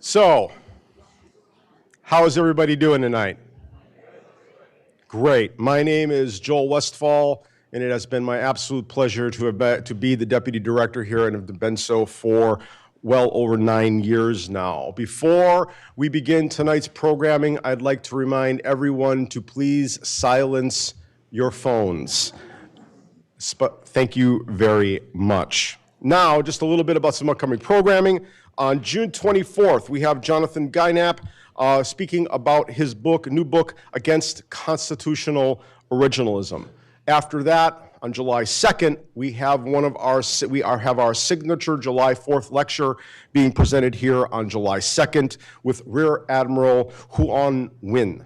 So, how is everybody doing tonight? Great. My name is Joel Westfall, and it has been my absolute pleasure to be the Deputy Director here, and have been so for well over 9 years now. Before we begin tonight's programming, I'd like to remind everyone to please silence your phones. Thank you very much. Now, just a little bit about some upcoming programming. On June 24th, we have Jonathan Guynap speaking about his new book, Against Constitutional Originalism. After that, on July 2nd, we have our signature July 4th lecture being presented here on July 2nd with Rear Admiral Huan Nguyen.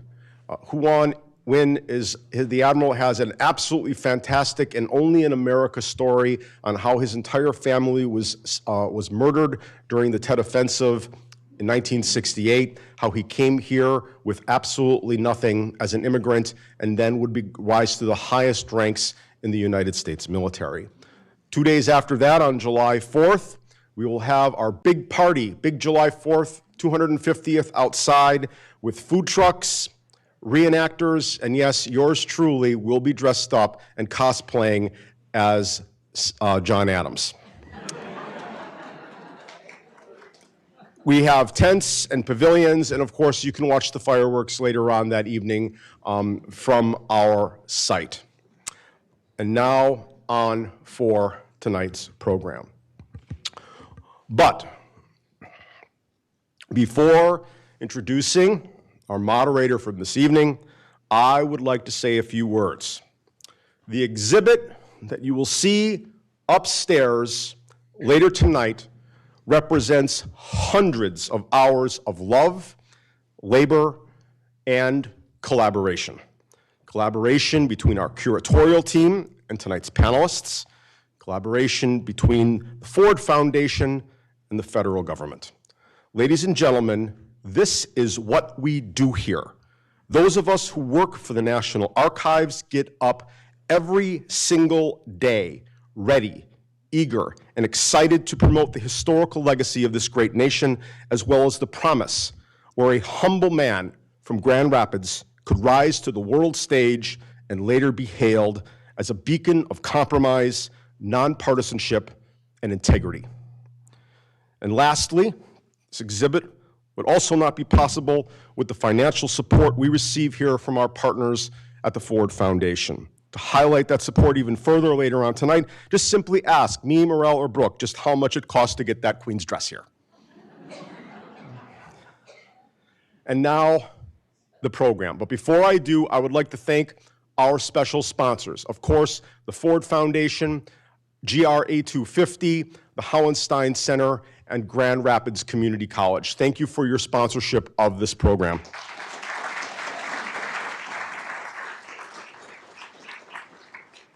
Huan Nguyen the Admiral has an absolutely fantastic and only in America story on how his entire family was murdered during the Tet Offensive in 1968, how he came here with absolutely nothing as an immigrant and then would rise to the highest ranks in the United States military. 2 days after that, on July 4th, we will have our big party, big July 4th, 250th outside with food trucks, reenactors, and yes, yours truly will be dressed up and cosplaying as John Adams. We have tents and pavilions, and of course, you can watch the fireworks later on that evening from our site. And now on for tonight's program. But before introducing our moderator for this evening, I would like to say a few words. The exhibit that you will see upstairs later tonight represents hundreds of hours of love, labor, and collaboration. Collaboration between our curatorial team and tonight's panelists, collaboration between the Ford Foundation and the federal government. Ladies and gentlemen, this is what we do here. Those of us who work for the National Archives get up every single day, ready, eager, and excited to promote the historical legacy of this great nation, as well as the promise where a humble man from Grand Rapids could rise to the world stage and later be hailed as a beacon of compromise, nonpartisanship, and integrity. And lastly, this exhibit would also not be possible with the financial support we receive here from our partners at the Ford Foundation. To highlight that support even further later on tonight, just simply ask me, Morel, or Brooke just how much it costs to get that Queen's dress here. And now, the program. But before I do, I would like to thank our special sponsors. Of course, the Ford Foundation, GRA 250, the Howenstein Center, and Grand Rapids Community College. Thank you for your sponsorship of this program.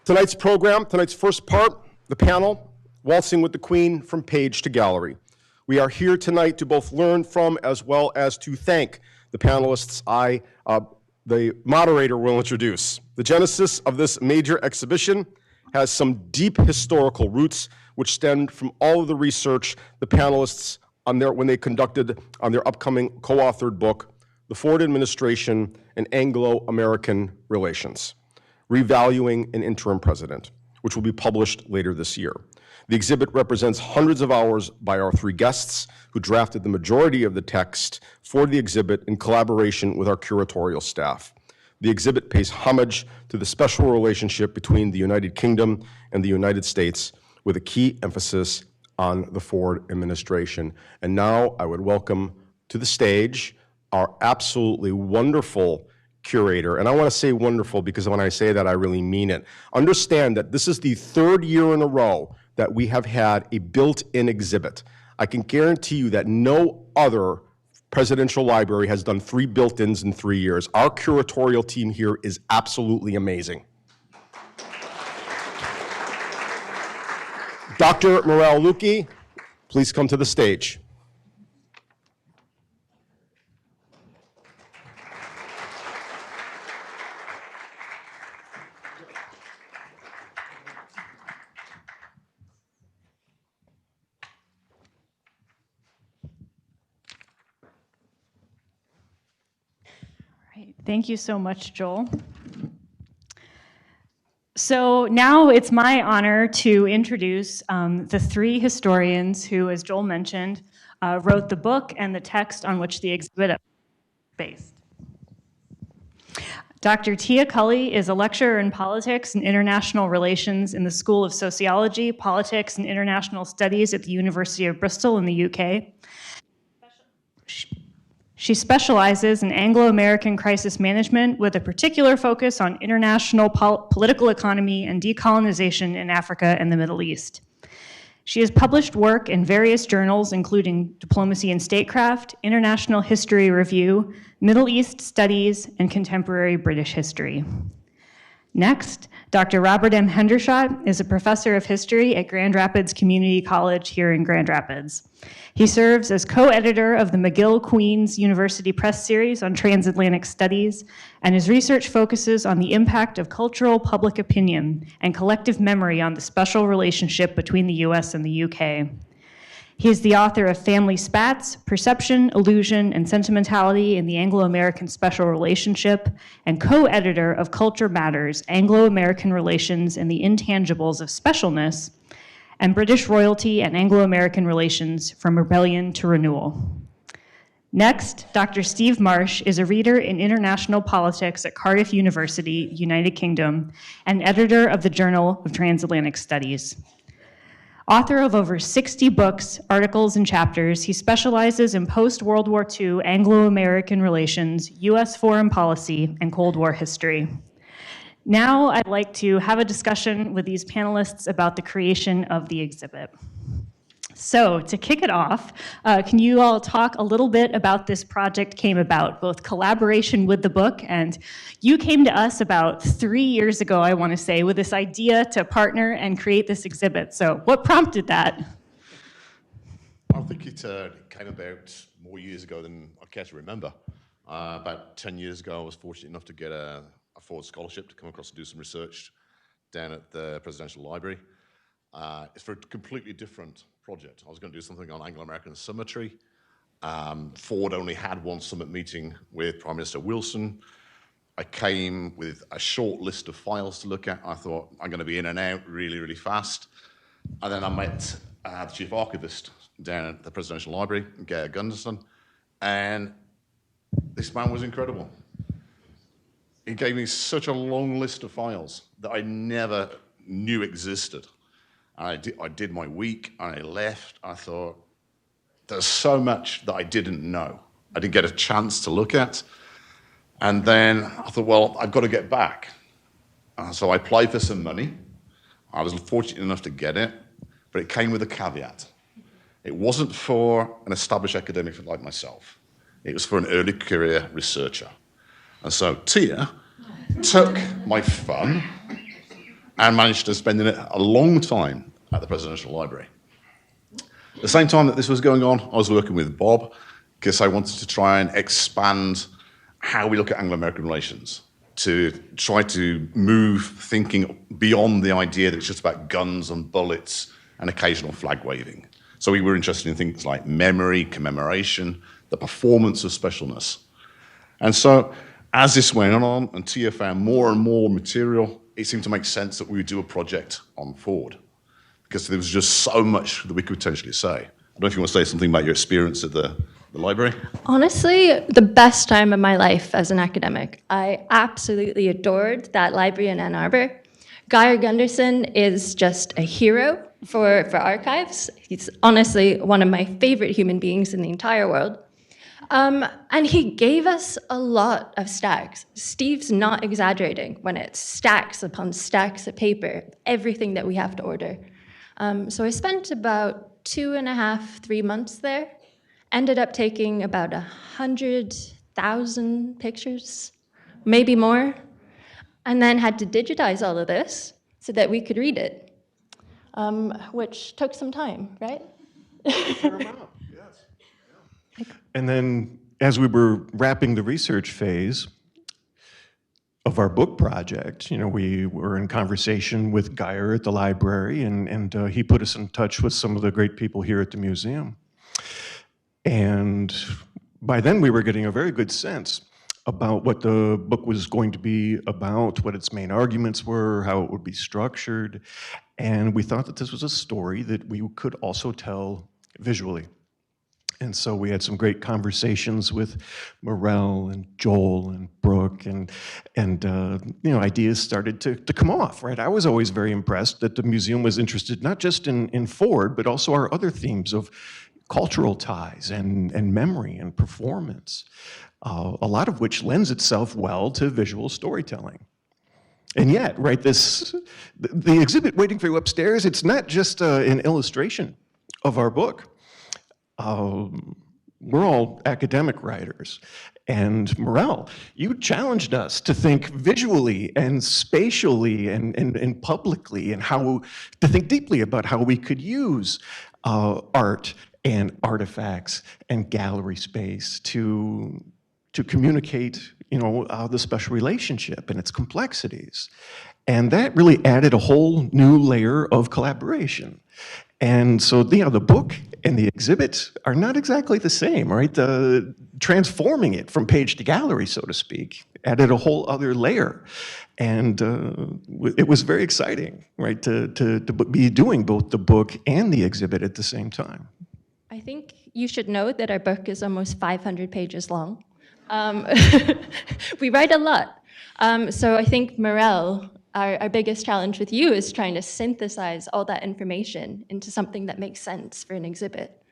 Tonight's program, tonight's first part, the panel, Waltzing with the Queen from Page to Gallery. We are here tonight to both learn from as well as to thank the panelists the moderator will introduce. The genesis of this major exhibition has some deep historical roots which stemmed from all of the research the panelists when they conducted on their upcoming co-authored book, The Ford Administration and Anglo-American Relations, Revaluing an Interim President, which will be published later this year. The exhibit represents hundreds of hours by our three guests who drafted the majority of the text for the exhibit in collaboration with our curatorial staff. The exhibit pays homage to the special relationship between the United Kingdom and the United States, with a key emphasis on the Ford administration. And now I would welcome to the stage our absolutely wonderful curator. And I want to say wonderful because when I say that, I really mean it. Understand that this is the third year in a row that we have had a built-in exhibit. I can guarantee you that no other presidential library has done 3 built-ins in 3 years. Our curatorial team here is absolutely amazing. Dr. Morel Luki, please come to the stage. Thank you so much, Joel. So now it's my honor to introduce the three historians who, as Joel mentioned, wrote the book and the text on which the exhibit is based. Dr. Tia Culley is a lecturer in politics and international relations in the School of Sociology, Politics, and International Studies at the University of Bristol in the UK. She specializes in Anglo-American crisis management with a particular focus on international political economy and decolonization in Africa and the Middle East. She has published work in various journals, including Diplomacy and Statecraft, International History Review, Middle East Studies, and Contemporary British History. Next, Dr. Robert M. Hendershot is a professor of history at Grand Rapids Community College here in Grand Rapids. He serves as co-editor of the McGill-Queen's University Press series on transatlantic studies, and his research focuses on the impact of cultural public opinion and collective memory on the special relationship between the US and the UK. He is the author of Family Spats, Perception, Illusion, and Sentimentality in the Anglo-American Special Relationship, and co-editor of Culture Matters, Anglo-American Relations and the Intangibles of Specialness, and British Royalty and Anglo-American Relations from Rebellion to Renewal. Next, Dr. Steve Marsh is a reader in international politics at Cardiff University, United Kingdom, and editor of the Journal of Transatlantic Studies. Author of over 60 books, articles, and chapters, he specializes in post-World War II Anglo-American relations, US foreign policy, and Cold War history. Now I'd like to have a discussion with these panelists about the creation of the exhibit. So to kick it off, can you all talk a little bit about this project came about, both collaboration with the book, and you came to us about 3 years ago, I want to say, with this idea to partner and create this exhibit. So what prompted that? I think it came about more years ago than I care to remember. About 10 years ago, I was fortunate enough to get a Ford scholarship to come across and do some research down at the Presidential Library. It's for a completely different project. I was going to do something on Anglo-American symmetry. Ford only had one summit meeting with Prime Minister Wilson. I came with a short list of files to look at. I thought, I'm going to be in and out really, really fast. And then I met the chief archivist down at the Presidential Library, Geir Gunderson, and this man was incredible. He gave me such a long list of files that I never knew existed. I did my week, and I left. I thought, there's so much that I didn't know. I didn't get a chance to look at. And then I thought, well, I've got to get back. So I applied for some money. I was fortunate enough to get it, but it came with a caveat. It wasn't for an established academic like myself. It was for an early career researcher. And so Tia took my fun and managed to spend in it a long time at the Presidential Library. At the same time that this was going on, I was working with Bob because I wanted to try and expand how we look at Anglo-American relations, to try to move thinking beyond the idea that it's just about guns and bullets and occasional flag waving. So we were interested in things like memory, commemoration, the performance of specialness. And so as this went on and Tia found more and more material, it seemed to make sense that we would do a project on Ford because there was just so much that we could potentially say. I don't know if you want to say something about your experience at the library. Honestly, the best time of my life as an academic. I absolutely adored that library in Ann Arbor. Geir Gunderson is just a hero for archives. He's honestly one of my favorite human beings in the entire world. And he gave us a lot of stacks. Steve's not exaggerating when it's stacks upon stacks of paper, everything that we have to order. So I spent about 2.5, 3 months there, ended up taking about 100,000 pictures, maybe more, and then had to digitize all of this so that we could read it, which took some time, right? Fair amount, yes. Yeah. And then as we were wrapping the research phase of our book project, we were in conversation with Geir at the library, and he put us in touch with some of the great people here at the museum. And by then we were getting a very good sense about what the book was going to be about, what its main arguments were, how it would be structured. And we thought that this was a story that we could also tell visually. And so we had some great conversations with Morel and Joel and Brooke, and ideas started to come off, right? I was always very impressed that the museum was interested not just in Ford, but also our other themes of cultural ties and memory and performance, a lot of which lends itself well to visual storytelling. And yet, right, the exhibit waiting for you upstairs, it's not just an illustration of our book. We're all academic writers. And Morel, you challenged us to think visually and spatially and publicly, and to think deeply about how we could use art and artifacts and gallery space to communicate, the special relationship and its complexities. And that really added a whole new layer of collaboration. And so, the book and the exhibit are not exactly the same, right? Transforming it from page to gallery, so to speak, added a whole other layer. And it was very exciting, right, to be doing both the book and the exhibit at the same time. I think you should know that our book is almost 500 pages long. We write a lot. So I think, Morel, our biggest challenge with you is trying to synthesize all that information into something that makes sense for an exhibit.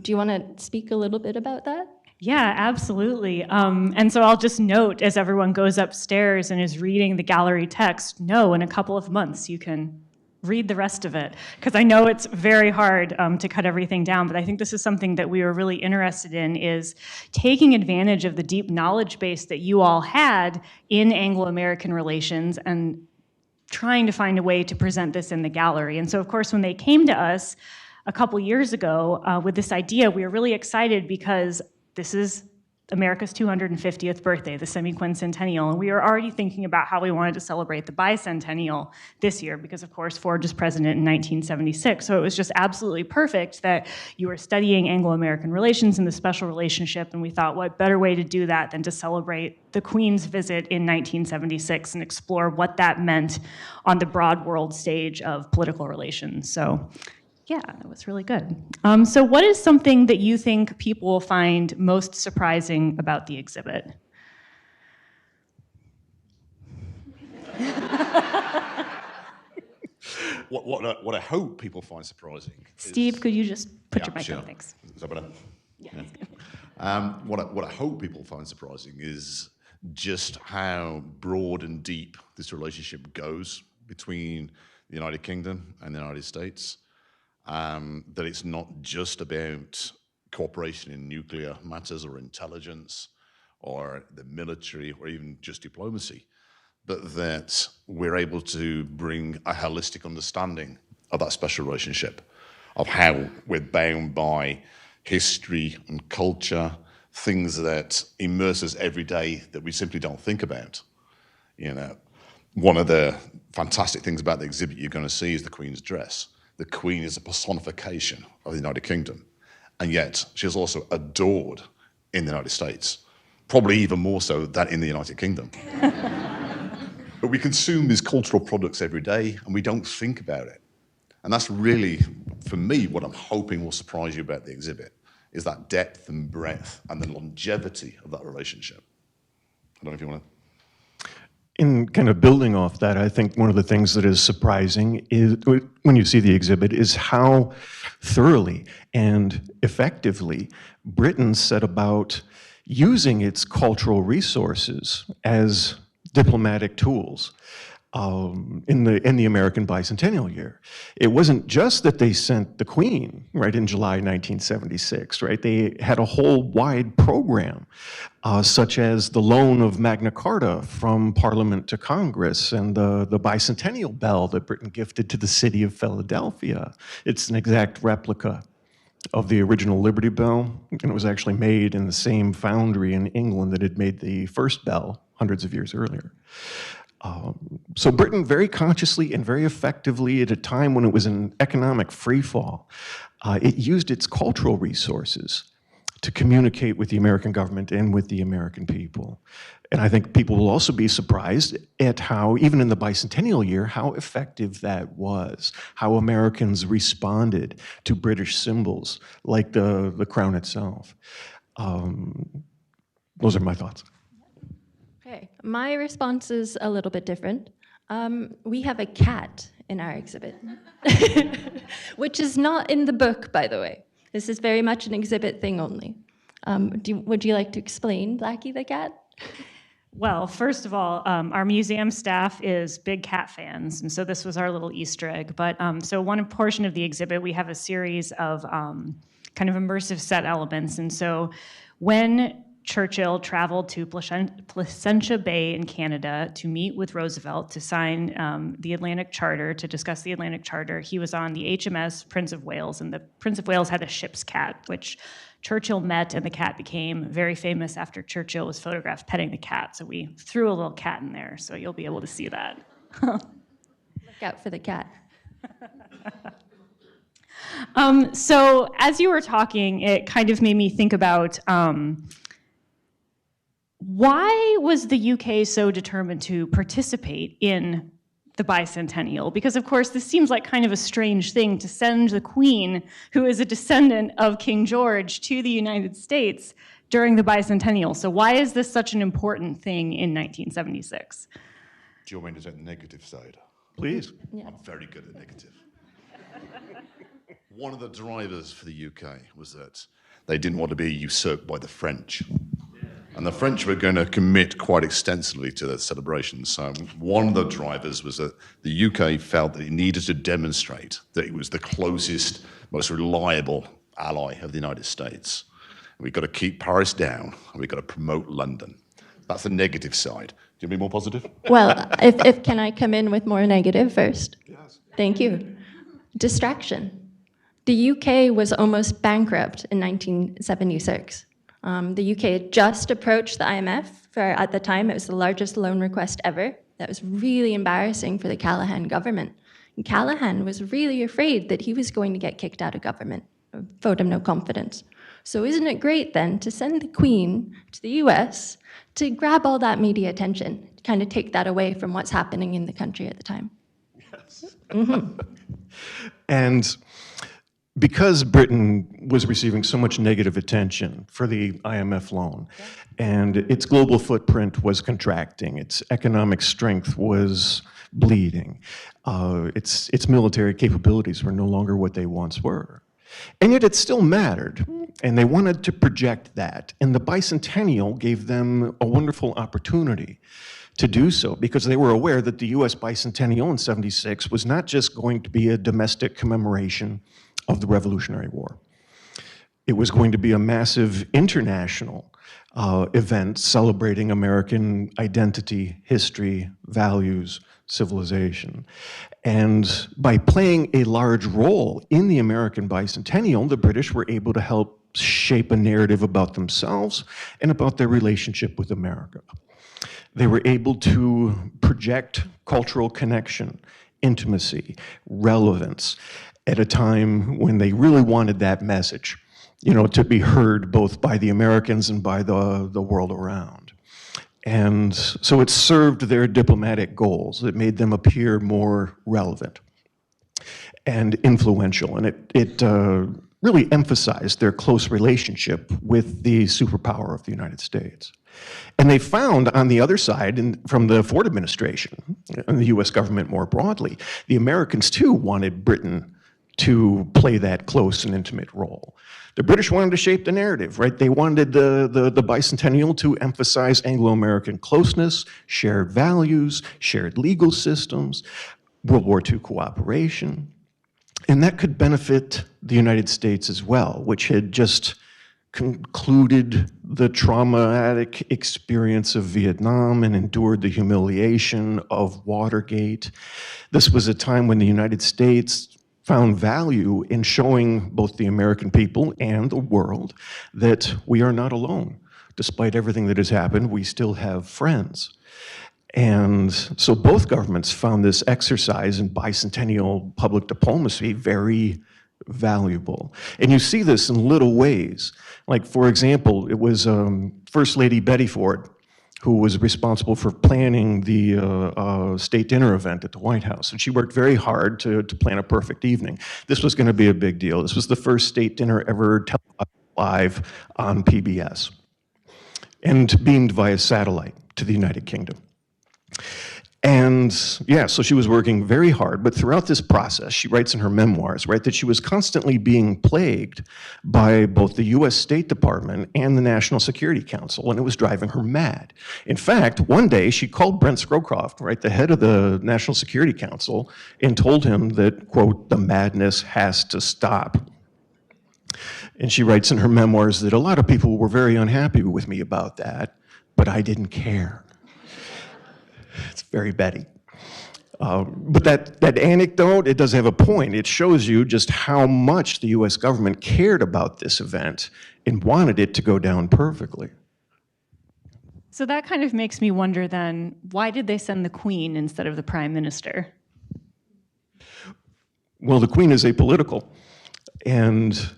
Do you want to speak a little bit about that? Yeah, absolutely. And so I'll just note, as everyone goes upstairs and is reading the gallery text, in a couple of months you can read the rest of it, because I know it's very hard to cut everything down, but I think this is something that we were really interested in, is taking advantage of the deep knowledge base that you all had in Anglo-American relations and trying to find a way to present this in the gallery. And so, of course, when they came to us a couple years ago with this idea, we were really excited because this is America's 250th birthday, the semi-quincentennial, and we were already thinking about how we wanted to celebrate the bicentennial this year because, of course, Ford was president in 1976, so it was just absolutely perfect that you were studying Anglo-American relations and the special relationship, and we thought, what better way to do that than to celebrate the Queen's visit in 1976 and explore what that meant on the broad world stage of political relations. So yeah, that was really good. So what is something that you think people will find most surprising about the exhibit? What I hope people find surprising. Steve, could you just put your mic sure. on? Thanks. Is that better? Yeah. What I hope people find surprising is just how broad and deep this relationship goes between the United Kingdom and the United States. That it's not just about cooperation in nuclear matters or intelligence or the military or even just diplomacy, but that we're able to bring a holistic understanding of that special relationship, of how we're bound by history and culture, things that immerse us every day that we simply don't think about. One of the fantastic things about the exhibit you're going to see is the Queen's dress. The Queen is a personification of the United Kingdom, and yet she is also adored in the United States, probably even more so than in the United Kingdom. But we consume these cultural products every day, and we don't think about it. And that's really, for me, what I'm hoping will surprise you about the exhibit, is that depth and breadth and the longevity of that relationship. I don't know if you want to... In kind of building off that, I think one of the things that is surprising is when you see the exhibit is how thoroughly and effectively Britain set about using its cultural resources as diplomatic tools in the American bicentennial year. It wasn't just that they sent the Queen, right, in July 1976, right? They had a whole wide program, such as the loan of Magna Carta from Parliament to Congress and the bicentennial bell that Britain gifted to the city of Philadelphia. It's an exact replica of the original Liberty Bell, and it was actually made in the same foundry in England that had made the first bell hundreds of years earlier. So Britain very consciously and very effectively, at a time when it was in economic freefall, it used its cultural resources to communicate with the American government and with the American people. And I think people will also be surprised at how, even in the bicentennial year, how effective that was, how Americans responded to British symbols like the crown itself. Those are my thoughts. Okay, my response is a little bit different. We have a cat in our exhibit, which is not in the book, by the way. This is very much an exhibit thing only. Would you like to explain Blackie the cat? Well, first of all, our museum staff is big cat fans, and so this was our little Easter egg. But so one portion of the exhibit, we have a series of kind of immersive set elements. And so when Churchill traveled to Placentia Bay in Canada to meet with Roosevelt to sign the Atlantic Charter, to discuss the Atlantic Charter, he was on the HMS Prince of Wales, and the Prince of Wales had a ship's cat, which Churchill met, and the cat became very famous after Churchill was photographed petting the cat. So we threw a little cat in there, so you'll be able to see that. Look out for the cat. So as you were talking, it kind of made me think about why was the UK so determined to participate in the bicentennial? Because of course this seems like kind of a strange thing to send the Queen, who is a descendant of King George, to the United States during the bicentennial. So why is this such an important thing in 1976? Do you want me to take the negative side? Please. Yeah. I'm very good at negative. One of the drivers for the UK was that they didn't want to be usurped by the French. And the French were going to commit quite extensively to the celebrations. So one of the drivers was that the UK felt that it needed to demonstrate that it was the closest, most reliable ally of the United States. We've got to keep Paris down, and we've got to promote London. That's the negative side. Do you want to be more positive? Well, if can I come in with more negative first? Yes. Thank you. Distraction. The UK was almost bankrupt in 1976. The UK had just approached the IMF. At the time, it was the largest loan request ever. That was really embarrassing for the Callaghan government. And Callaghan was really afraid that he was going to get kicked out of government, vote him no confidence. So isn't it great then to send the Queen to the US to grab all that media attention, kind of take that away from what's happening in the country at the time? Yes. Mm-hmm. And because Britain was receiving so much negative attention for the IMF loan, and its global footprint was contracting, its economic strength was bleeding, its military capabilities were no longer what they once were. And yet it still mattered, and they wanted to project that. And the bicentennial gave them a wonderful opportunity to do so, because they were aware that the US bicentennial in '76 was not just going to be a domestic commemoration of the Revolutionary War. It was going to be a massive international event celebrating American identity, history, values, civilization. And by playing a large role in the American bicentennial, the British were able to help shape a narrative about themselves and about their relationship with America. They were able to project cultural connection, intimacy, relevance, at a time when they really wanted that message, to be heard both by the Americans and by the world around. And so it served their diplomatic goals. It made them appear more relevant and influential, and it really emphasized their close relationship with the superpower of the United States. And they found on the other side, from the Ford administration and the US government more broadly, the Americans too wanted Britain to play that close and intimate role. The British wanted to shape the narrative, right? They wanted the bicentennial to emphasize Anglo-American closeness, shared values, shared legal systems, World War II cooperation. And that could benefit the United States as well, which had just concluded the traumatic experience of Vietnam and endured the humiliation of Watergate. This was a time when the United States found value in showing both the American people and the world that we are not alone. Despite everything that has happened, we still have friends. And so both governments found this exercise in bicentennial public diplomacy very valuable. And you see this in little ways. Like, for example, it was First Lady Betty Ford who was responsible for planning the state dinner event at the White House. And she worked very hard to plan a perfect evening. This was going to be a big deal. This was the first state dinner ever televised live on PBS and beamed via satellite to the United Kingdom. And yeah, so she was working very hard, but throughout this process, she writes in her memoirs, right, that she was constantly being plagued by both the US State Department and the National Security Council, and it was driving her mad. In fact, one day she called Brent Scowcroft, right, the head of the National Security Council, and told him that, quote, the madness has to stop. And she writes in her memoirs that a lot of people were very unhappy with me about that, but I didn't care. It's very Betty. But that anecdote, it does have a point. It shows you just how much the US government cared about this event and wanted it to go down perfectly. So that kind of makes me wonder then, why did they send the Queen instead of the Prime Minister? Well, the Queen is apolitical, and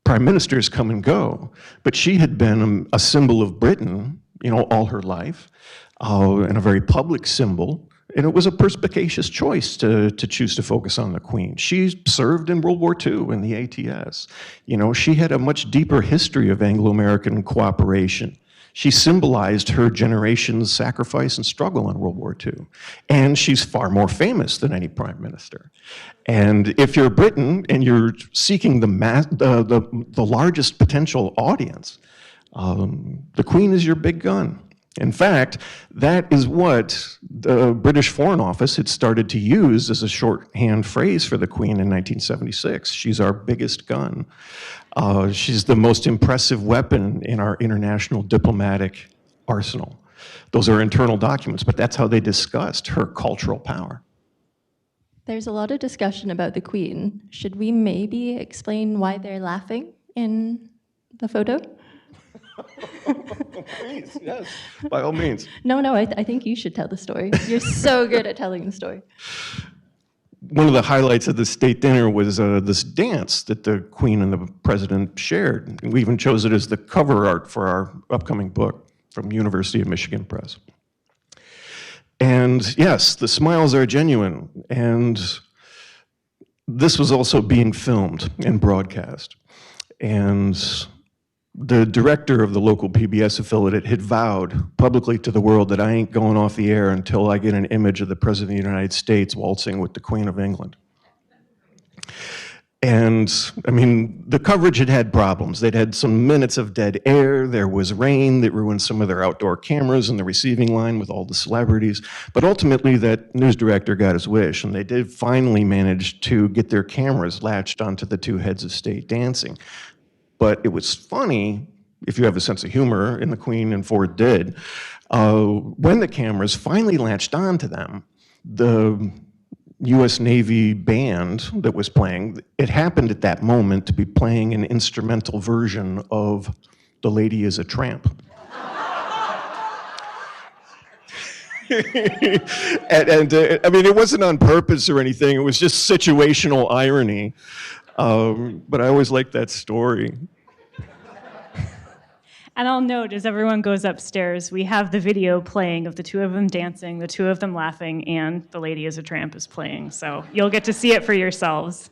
prime ministers come and go, but she had been a symbol of Britain, you know, all her life. And a very public symbol, and it was a perspicacious choice to choose to focus on the Queen. She served in World War II in the ATS. You know, she had a much deeper history of Anglo-American cooperation. She symbolized her generation's sacrifice and struggle in World War II. And she's far more famous than any prime minister. And if you're Britain and you're seeking the largest potential audience, the Queen is your big gun. In fact, that is what the British Foreign Office had started to use as a shorthand phrase for the Queen in 1976. She's our biggest gun. She's the most impressive weapon in our international diplomatic arsenal. Those are internal documents, but that's how they discussed her cultural power. There's a lot of discussion about the Queen. Should we maybe explain why they're laughing in the photo? Please, yes, by all means. No, I think you should tell the story. You're so good at telling the story. One of the highlights of the state dinner was this dance that the Queen and the President shared. We even chose it as the cover art for our upcoming book from University of Michigan Press. And yes, the smiles are genuine, and this was also being filmed and broadcast. And the director of the local PBS affiliate had vowed publicly to the world that I ain't going off the air until I get an image of the President of the United States waltzing with the Queen of England. And, I mean, the coverage had problems. They'd had some minutes of dead air. There was rain that ruined some of their outdoor cameras in the receiving line with all the celebrities. But ultimately, that news director got his wish, and they did finally manage to get their cameras latched onto the two heads of state dancing. But it was funny, if you have a sense of humor, and the Queen and Ford did, when the cameras finally latched onto them, the US Navy band that was playing, it happened at that moment to be playing an instrumental version of The Lady is a Tramp. I mean, it wasn't on purpose or anything, it was just situational irony. But I always liked that story. And I'll note, as everyone goes upstairs, we have the video playing of the two of them dancing, the two of them laughing, and The Lady is a Tramp is playing. So you'll get to see it for yourselves.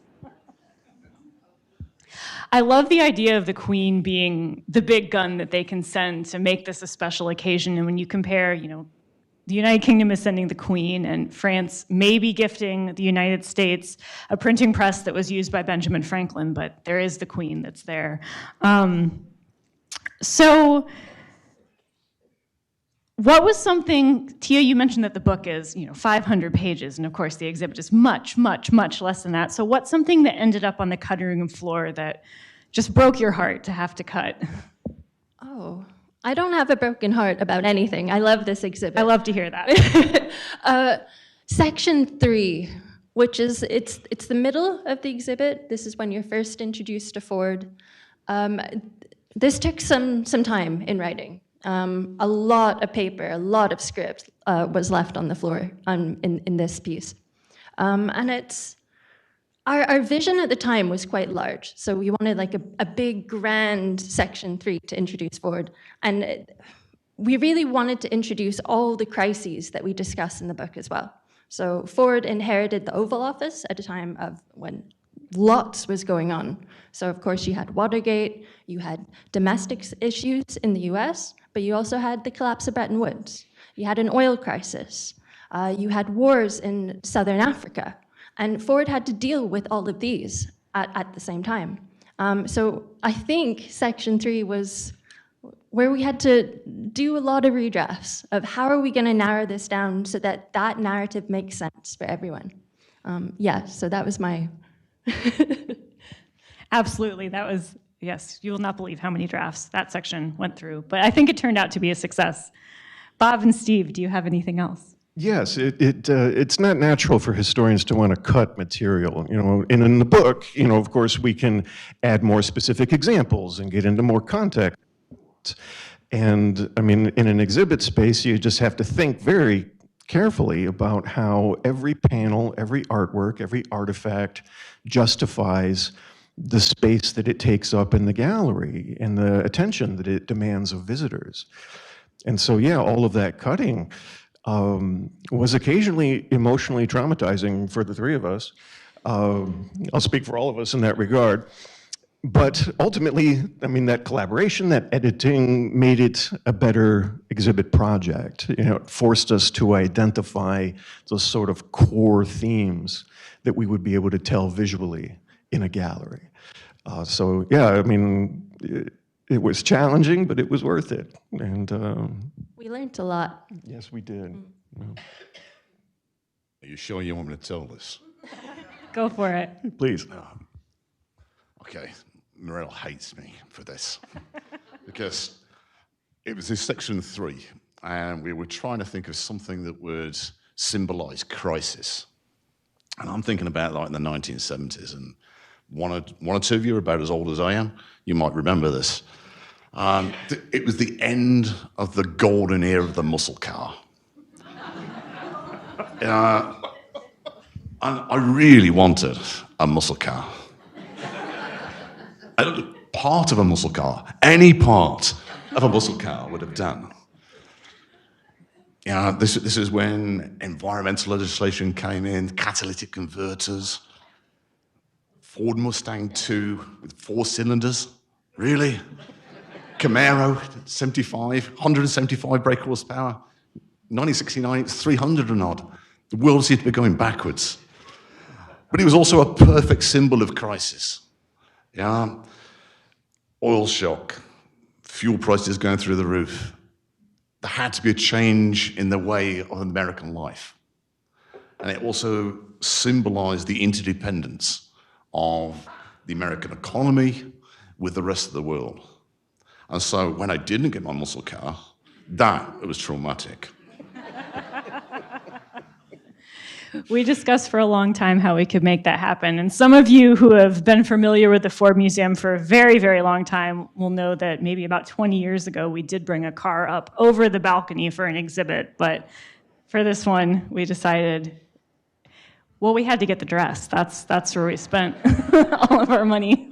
I love the idea of the Queen being the big gun that they can send to make this a special occasion. And when you compare, you know, the United Kingdom is sending the Queen, and France may be gifting the United States a printing press that was used by Benjamin Franklin, but there is the Queen that's there. So what was something, Tia, you mentioned that the book is, 500 pages, and of course the exhibit is much, much, much less than that. So what's something that ended up on the cutting room floor that just broke your heart to have to cut? Oh. I don't have a broken heart about anything. I love this exhibit. I love to hear that. Section 3, which is, it's the middle of the exhibit. This is when you're first introduced to Ford. This took some time in writing. A lot of paper, a lot of script was left on the floor in this piece. And Our vision at the time was quite large. So we wanted like a big, grand Section 3 to introduce Ford. And we really wanted to introduce all the crises that we discuss in the book as well. So Ford inherited the Oval Office at a time of when lots was going on. So of course you had Watergate, you had domestic issues in the US, but you also had the collapse of Bretton Woods. You had an oil crisis. You had wars in Southern Africa. And Ford had to deal with all of these at the same time. So I think Section 3 was where we had to do a lot of redrafts of how are we going to narrow this down so that that narrative makes sense for everyone. Yeah, so that was my... Absolutely, that was, yes, you will not believe how many drafts that section went through. But I think it turned out to be a success. Bob and Steve, do you have anything else? Yes, it's not natural for historians to want to cut material, you know, and in the book, you know, of course, we can add more specific examples and get into more context. And I mean, in an exhibit space, you just have to think very carefully about how every panel, every artwork, every artifact justifies the space that it takes up in the gallery and the attention that it demands of visitors. And so, yeah, all of that cutting was occasionally emotionally traumatizing for the three of us. I'll speak for all of us in that regard. But ultimately, I mean, that collaboration, that editing made it a better exhibit project. You know, it forced us to identify those sort of core themes that we would be able to tell visually in a gallery. So yeah, I mean, it was challenging, but it was worth it. And we learned a lot. yes, we did. Well, Are you sure you want me to tell this? Go for it. please. Okay, Morel hates me for this because it was this Section 3, and we were trying to think of something that would symbolize crisis. And I'm thinking about like the 1970s, and one or two of you are about as old as I am. You might remember this. It was the end of the golden era of the muscle car. And I really wanted a muscle car. Part of a muscle car, any part of a muscle car would have done. This is when environmental legislation came in, catalytic converters, Ford Mustang 2 with 4 cylinders, really? Camaro, 175 brake horsepower. 1969, it's 300 and odd. The world seemed to be going backwards. But it was also a perfect symbol of crisis. Yeah, oil shock, fuel prices going through the roof. There had to be a change in the way of American life. And it also symbolized the interdependence of the American economy with the rest of the world. And so when I didn't get my muscle car, that was traumatic. We discussed for a long time how we could make that happen. And some of you who have been familiar with the Ford Museum for a very, very long time will know that maybe about 20 years ago, we did bring a car up over the balcony for an exhibit. But for this one, we decided, well, we had to get the dress. That's where we spent all of our money.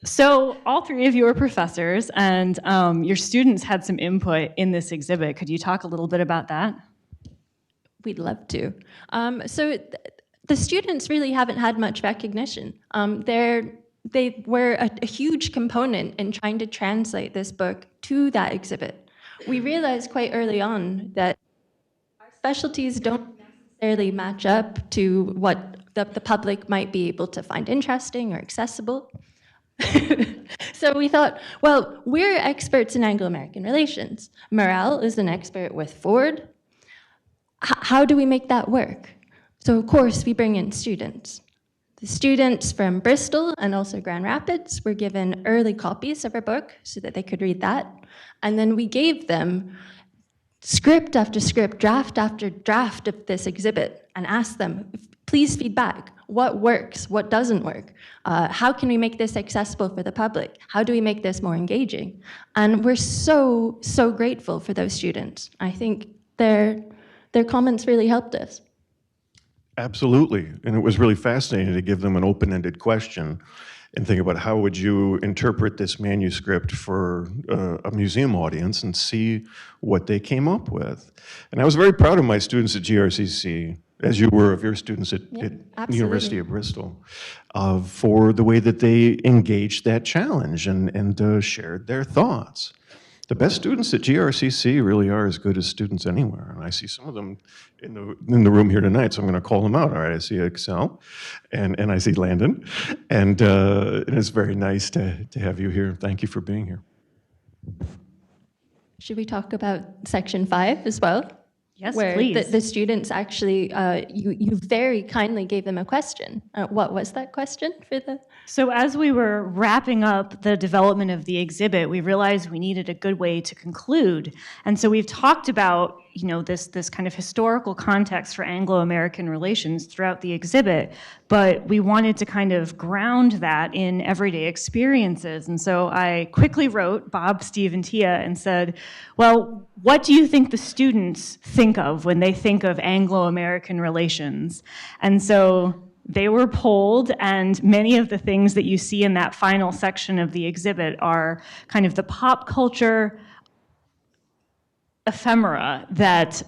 So all three of you are professors, and your students had some input in this exhibit. Could you talk a little bit about that? We'd love to. The students really haven't had much recognition. They were a huge component in trying to translate this book to that exhibit. We realized quite early on that our specialties don't necessarily match up to what the public might be able to find interesting or accessible. So we thought, well, we're experts in Anglo-American relations. Morel is an expert with Ford. How do we make that work? So of course, we bring in students. The students from Bristol and also Grand Rapids were given early copies of our book so that they could read that. And then we gave them script after script, draft after draft of this exhibit and asked them, please feedback. What works? What doesn't work? How can we make this accessible for the public? How do we make this more engaging? And we're so, so grateful for those students. I think they're their comments really helped us. Absolutely, and it was really fascinating to give them an open-ended question and think about how would you interpret this manuscript for a museum audience and see what they came up with. And I was very proud of my students at GRCC, as you were of your students at the University of Bristol, for the way that they engaged that challenge and shared their thoughts. The best students at GRCC really are as good as students anywhere, and I see some of them in the room here tonight, so I'm going to call them out. All right, I see Excel, and I see Landon, and it's very nice to have you here. Thank you for being here. Should we talk about section 5 as well? Yes, where please. The students actually, you very kindly gave them a question. What was that question for the? So as we were wrapping up the development of the exhibit, we realized we needed a good way to conclude. And so we've talked about, you know, this kind of historical context for Anglo-American relations throughout the exhibit, but we wanted to kind of ground that in everyday experiences. And so I quickly wrote Bob, Steve, and Tia and said, well, what do you think the students think of when they think of Anglo-American relations? And so they were polled, and many of the things that you see in that final section of the exhibit are kind of the pop culture ephemera that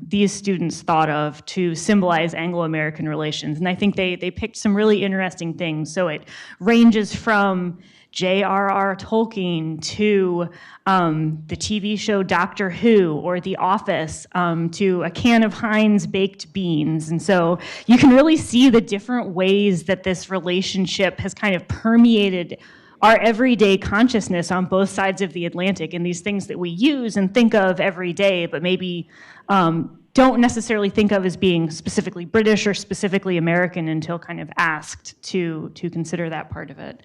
these students thought of to symbolize Anglo-American relations. And I think they picked some really interesting things. So it ranges from J.R.R. Tolkien to the TV show Doctor Who or The Office to a can of Heinz baked beans. And so you can really see the different ways that this relationship has kind of permeated our everyday consciousness on both sides of the Atlantic, and these things that we use and think of every day, but maybe don't necessarily think of as being specifically British or specifically American until kind of asked to consider that part of it.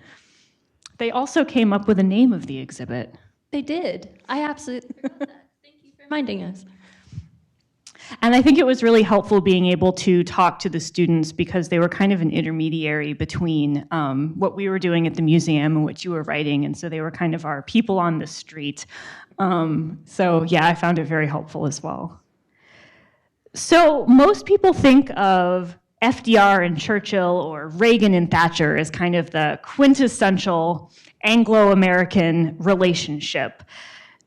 They also came up with a name of the exhibit. They did. I absolutely love that. Thank you for reminding us. And I think it was really helpful being able to talk to the students because they were kind of an intermediary between what we were doing at the museum and what you were writing. And so they were kind of our people on the street. So yeah, I found it very helpful as well. So most people think of FDR and Churchill or Reagan and Thatcher as kind of the quintessential Anglo-American relationship.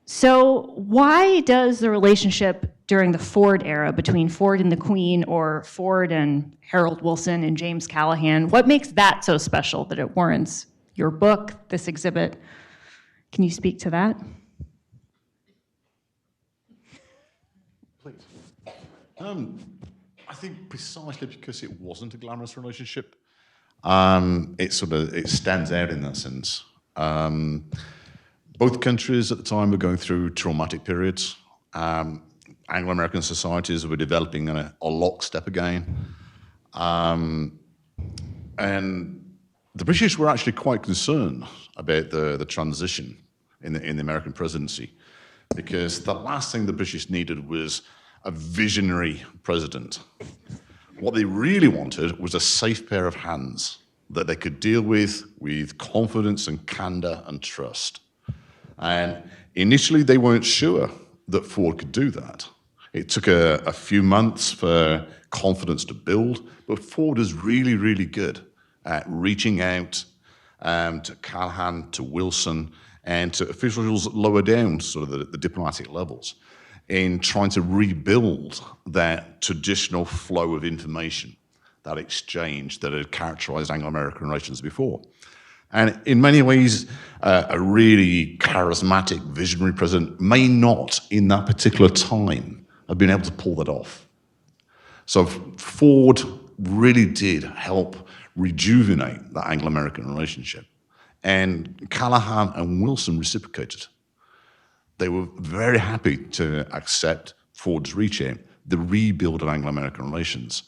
So why does the relationship during the Ford era between Ford and the Queen or Ford and Harold Wilson and James Callahan, what makes that so special that it warrants your book, this exhibit? Can you speak to that? Please. I think precisely because it wasn't a glamorous relationship, it stands out in that sense. Both countries at the time were going through traumatic periods. Anglo-American societies were developing in a lockstep again. And the British were actually quite concerned about the transition in the American presidency, because the last thing the British needed was a visionary president. What they really wanted was a safe pair of hands that they could deal with confidence and candor and trust. And initially, they weren't sure that Ford could do that. It took a few months for confidence to build, but Ford is really, really good at reaching out to Callahan, to Wilson, and to officials lower down, sort of the diplomatic levels, in trying to rebuild that traditional flow of information, that exchange that had characterized Anglo-American relations before. And in many ways, a really charismatic, visionary president may not, in that particular time, have been able to pull that off. So Ford really did help rejuvenate the Anglo-American relationship. And Callahan and Wilson reciprocated. They were very happy to accept Ford's reach out, the rebuild of Anglo-American relations,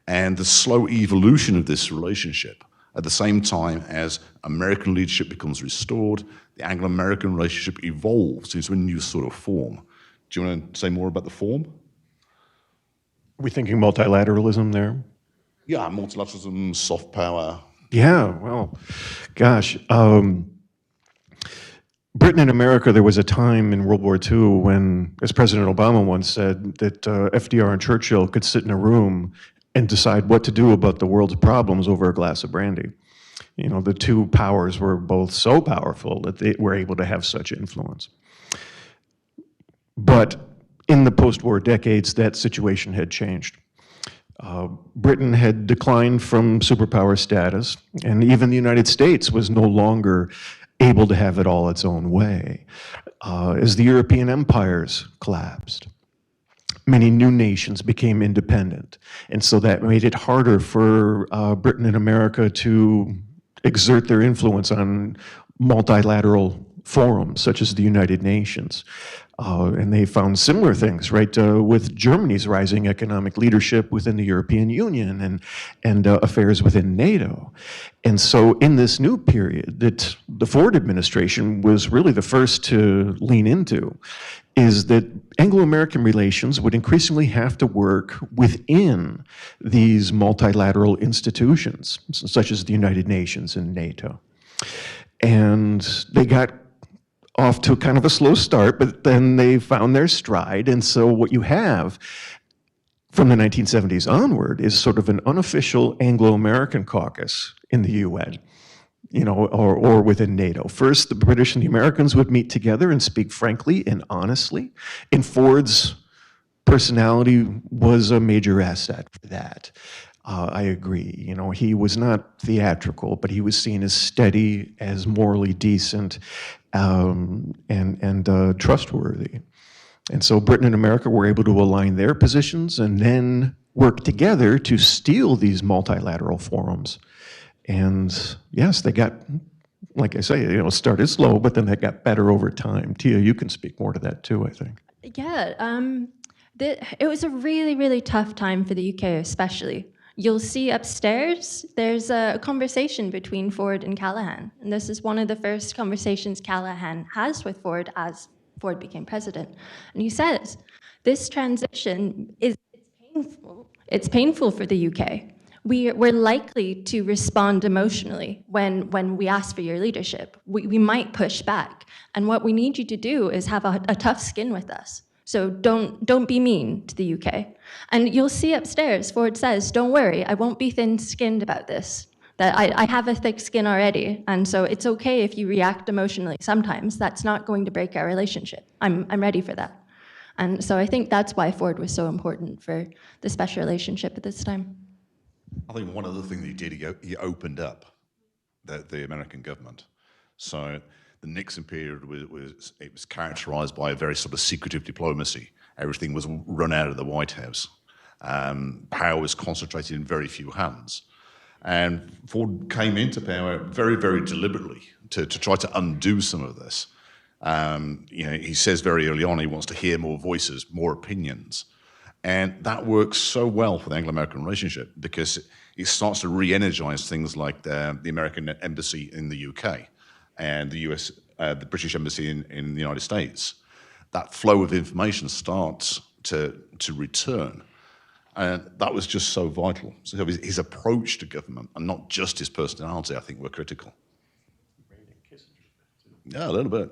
and the slow evolution of this relationship. At the same time as American leadership becomes restored, the Anglo-American relationship evolves into a new sort of form. Do you want to say more about the form? Are we thinking multilateralism there? Yeah, multilateralism, soft power. Yeah, well, gosh. Britain and America, there was a time in World War II when, as President Obama once said, that FDR and Churchill could sit in a room and decide what to do about the world's problems over a glass of brandy. You know, the two powers were both so powerful that they were able to have such influence. But in the post-war decades, that situation had changed. Britain had declined from superpower status, and even the United States was no longer able to have it all its own way. As the European empires collapsed, many new nations became independent, and so that made it harder for Britain and America to exert their influence on multilateral forums, such as the United Nations. And they found similar things, right, with Germany's rising economic leadership within the European Union and affairs within NATO. And so in this new period that the Ford administration was really the first to lean into, is that Anglo-American relations would increasingly have to work within these multilateral institutions, such as the United Nations and NATO. And they got off to kind of a slow start, but then they found their stride. And so what you have from the 1970s onward is sort of an unofficial Anglo-American caucus in the UN, you know, or within NATO. First, the British and the Americans would meet together and speak frankly and honestly. And Ford's personality was a major asset for that. I agree. You know, he was not theatrical, but he was seen as steady, as morally decent, and trustworthy. And so Britain and America were able to align their positions and then work together to steal these multilateral forums. And yes, they got, like I say, you know, started slow, but then they got better over time. Tia, you can speak more to that too, I think. Yeah, it was a really, really tough time for the UK especially. You'll see upstairs, there's a conversation between Ford and Callaghan. And this is one of the first conversations Callaghan has with Ford as Ford became president. And he says, this transition is painful. It's painful for the UK. We're likely to respond emotionally when we ask for your leadership. We might push back. And what we need you to do is have a tough skin with us. So don't be mean to the UK. And you'll see upstairs, Ford says, don't worry, I won't be thin-skinned about this. That I have a thick skin already, and so it's okay if you react emotionally sometimes. That's not going to break our relationship. I'm ready for that. And so I think that's why Ford was so important for the special relationship at this time. I think one other thing that he did, he opened up the American government. So the Nixon period was characterized by a very sort of secretive diplomacy. Everything was run out of the White House. Power was concentrated in very few hands. And Ford came into power very, very deliberately to try to undo some of this. You know, he says very early on he wants to hear more voices, more opinions. And that works so well for the Anglo-American relationship because it starts to re-energize things like the American embassy in the UK and the British embassy in the United States. That flow of information starts to return. And that was just so vital. So his approach to government, and not just his personality, I think were critical. Yeah, a little bit.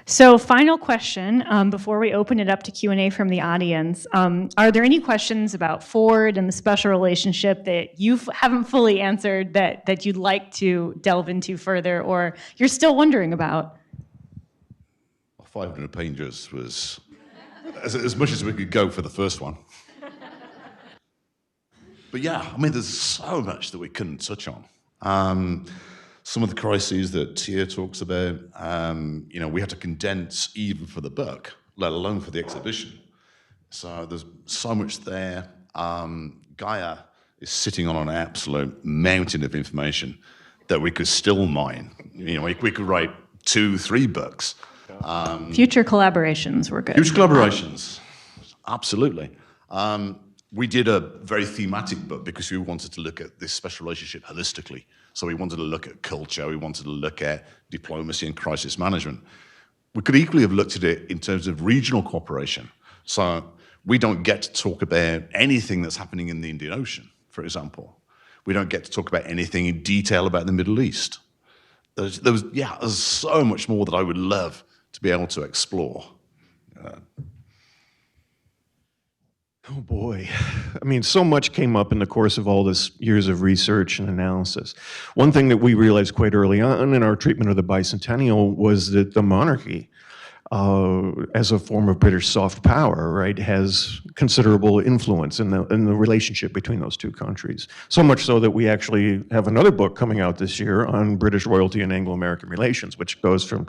So final question, before we open it up to Q&A from the audience. Are there any questions about Ford and the special relationship that you haven't fully answered that you'd like to delve into further or you're still wondering about? 500 pages was as much as we could go for the first one. But yeah, I mean, there's so much that we couldn't touch on. Some of the crises that Tia talks about, you know, we had to condense even for the book, let alone for the exhibition. So there's so much there. Gaia is sitting on an absolute mountain of information that we could still mine. You know, we could write 2-3 books. Future collaborations were good. Future collaborations, absolutely. We did a very thematic book because we wanted to look at this special relationship holistically. So we wanted to look at culture, we wanted to look at diplomacy and crisis management. We could equally have looked at it in terms of regional cooperation. So we don't get to talk about anything that's happening in the Indian Ocean, for example. We don't get to talk about anything in detail about the Middle East. there's so much more that I would love to be able to explore. Oh boy. I mean, so much came up in the course of all this years of research and analysis. One thing that we realized quite early on in our treatment of the bicentennial was that the monarchy, as a form of British soft power, right, has considerable influence in the relationship between those two countries. So much so that we actually have another book coming out this year on British royalty and Anglo-American relations, which goes from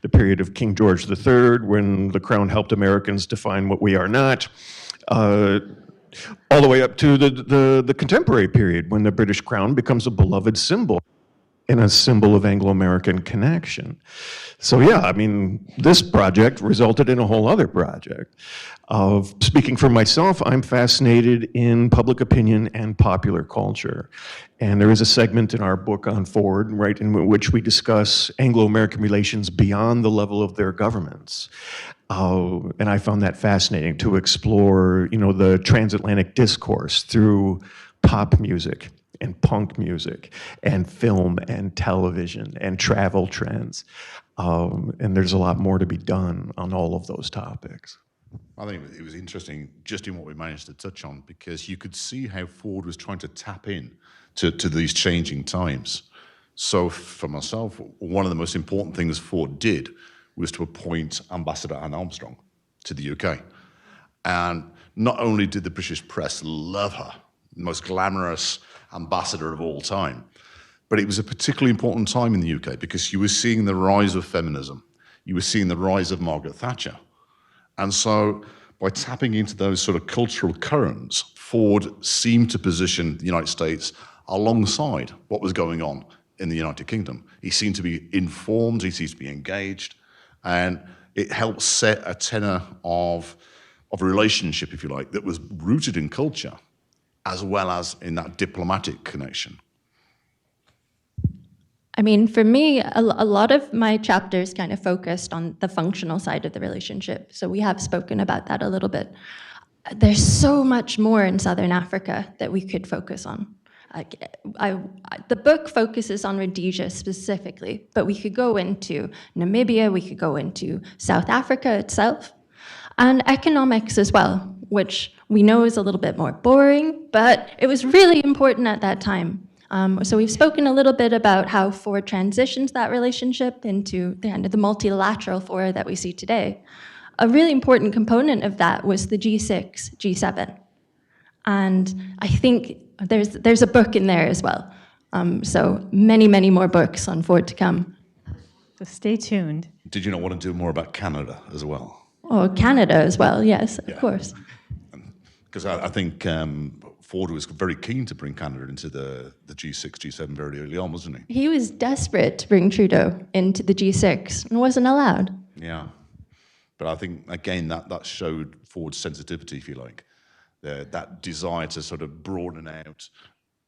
the period of King George III, when the Crown helped Americans define what we are not, all the way up to the contemporary period, when the British Crown becomes a beloved symbol and a symbol of Anglo-American connection. So yeah, I mean, this project resulted in a whole other project. Speaking for myself, I'm fascinated in public opinion and popular culture. And there is a segment in our book on Ford, right, in which we discuss Anglo-American relations beyond the level of their governments. And I found that fascinating to explore, you know, the transatlantic discourse through pop music and punk music and film and television and travel trends. And there's a lot more to be done on all of those topics. I think it was interesting just in what we managed to touch on, because you could see how Ford was trying to tap in to these changing times. So for myself, one of the most important things Ford did was to appoint Ambassador Anne Armstrong to the UK. And not only did the British press love her, the most glamorous ambassador of all time, but it was a particularly important time in the UK because you were seeing the rise of feminism. You were seeing the rise of Margaret Thatcher. And so by tapping into those sort of cultural currents, Ford seemed to position the United States alongside what was going on in the United Kingdom. He seemed to be informed, he seemed to be engaged, and it helped set a tenor of a relationship, if you like, that was rooted in culture as well as in that diplomatic connection. I mean, for me, a lot of my chapters kind of focused on the functional side of the relationship. So we have spoken about that a little bit. There's so much more in Southern Africa that we could focus on. The book focuses on Rhodesia specifically, but we could go into Namibia, we could go into South Africa itself, and economics as well, which we know is a little bit more boring, but it was really important at that time. So we've spoken a little bit about how Ford transitions that relationship into the end of the multilateral fora that we see today. A really important component of that was the G6, G7. And I think there's a book in there as well. So many, many more books on Ford to come. So stay tuned. Did you not want to do more about Canada as well? Oh, Canada as well, yes, of course. Because I think Ford was very keen to bring Canada into the G6, G7 very early on, wasn't he? He was desperate to bring Trudeau into the G6 and wasn't allowed. Yeah. But I think, again, that showed Ford's sensitivity, if you like. That desire to sort of broaden out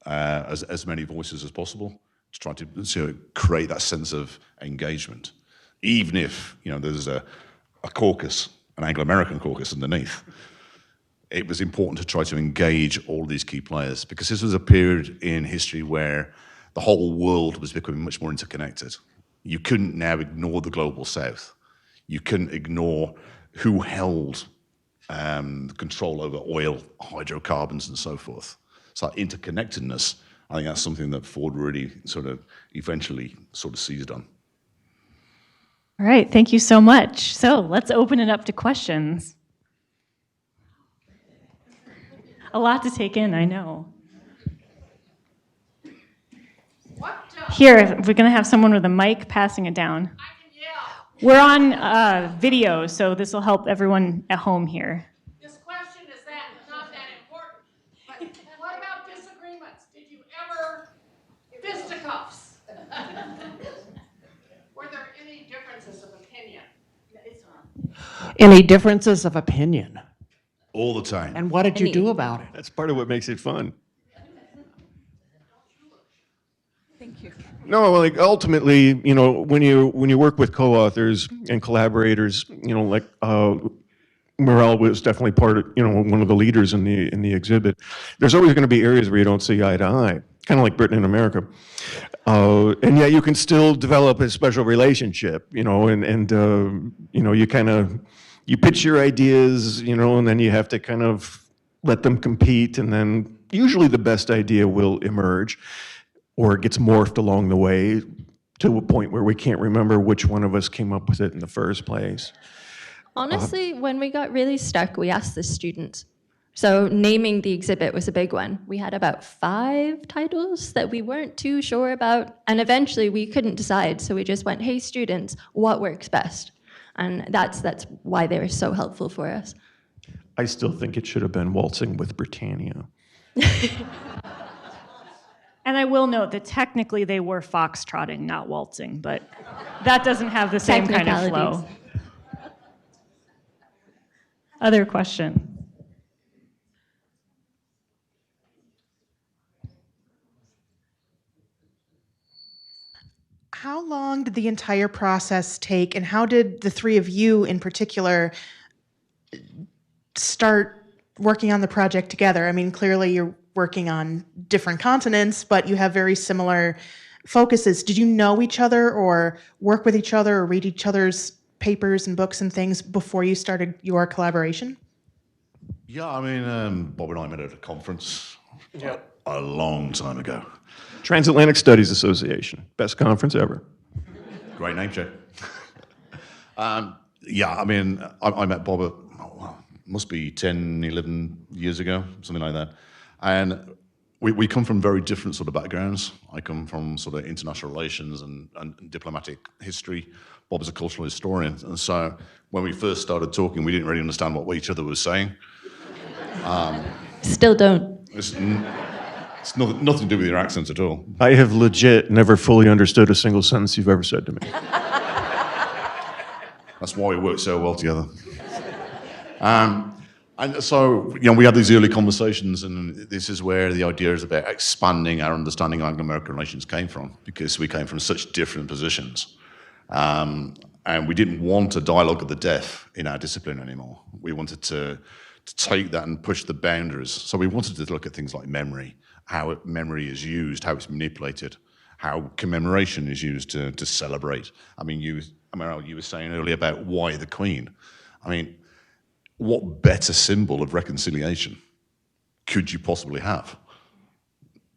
as many voices as possible, to try to create that sense of engagement. Even if, you know, there's a caucus, an Anglo-American caucus underneath, it was important to try to engage all these key players, because this was a period in history where the whole world was becoming much more interconnected. You couldn't now ignore the global south. You couldn't ignore who held control over oil, hydrocarbons, and so forth. So that interconnectedness, I think that's something that Ford really sort of eventually sort of seized on. All right, thank you so much. So let's open it up to questions. A lot to take in, I know. Here, we're going to have someone with a mic passing it down. We're on video, so this will help everyone at home here. This question is not that important. But what about disagreements? Did you ever fisticuffs? Were there any differences of opinion? Any differences of opinion? All the time. And what did you do about it? That's part of what makes it fun. Thank you. No, like ultimately, you know, when you work with co-authors and collaborators, you know, like Morel was definitely part of, you know, one of the leaders in the exhibit. There's always going to be areas where you don't see eye to eye, kind of like Britain in America. And yet you can still develop a special relationship, and you pitch your ideas, and then you have to kind of let them compete, and then usually the best idea will emerge, or it gets morphed along the way to a point where we can't remember which one of us came up with it in the first place. Honestly, when we got really stuck, we asked the students. So naming the exhibit was a big one. We had about 5 titles that we weren't too sure about, and eventually we couldn't decide, so we just went, hey students, what works best? And that's why they were so helpful for us. I still think it should have been Waltzing with Britannia. And I will note that technically they were foxtrotting, not waltzing, but that doesn't have the same kind of flow. Other question? How long did the entire process take, and how did the three of you in particular start working on the project together? I mean, clearly you're working on different continents, but you have very similar focuses. Did you know each other or work with each other or read each other's papers and books and things before you started your collaboration? Yeah, I mean, Bob and I met at a conference a long time ago. Transatlantic Studies Association, best conference ever. Great name, Joe. Yeah, I mean, I met Bob at, must be 10, 11 years ago, something like that. And we come from very different sort of backgrounds. I come from sort of international relations and diplomatic history. Bob is a cultural historian. And so when we first started talking, we didn't really understand what each other was saying. Still don't. It's nothing to do with your accents at all. I have legit never fully understood a single sentence you've ever said to me. That's why we work so well together. And so, we had these early conversations, and this is where the ideas about expanding our understanding of Anglo-American relations came from, because we came from such different positions. And we didn't want a dialogue of the deaf in our discipline anymore. We wanted to take that and push the boundaries. So we wanted to look at things like memory, how memory is used, how it's manipulated, how commemoration is used to celebrate. I mean, you were saying earlier about why the Queen. I mean, what better symbol of reconciliation could you possibly have?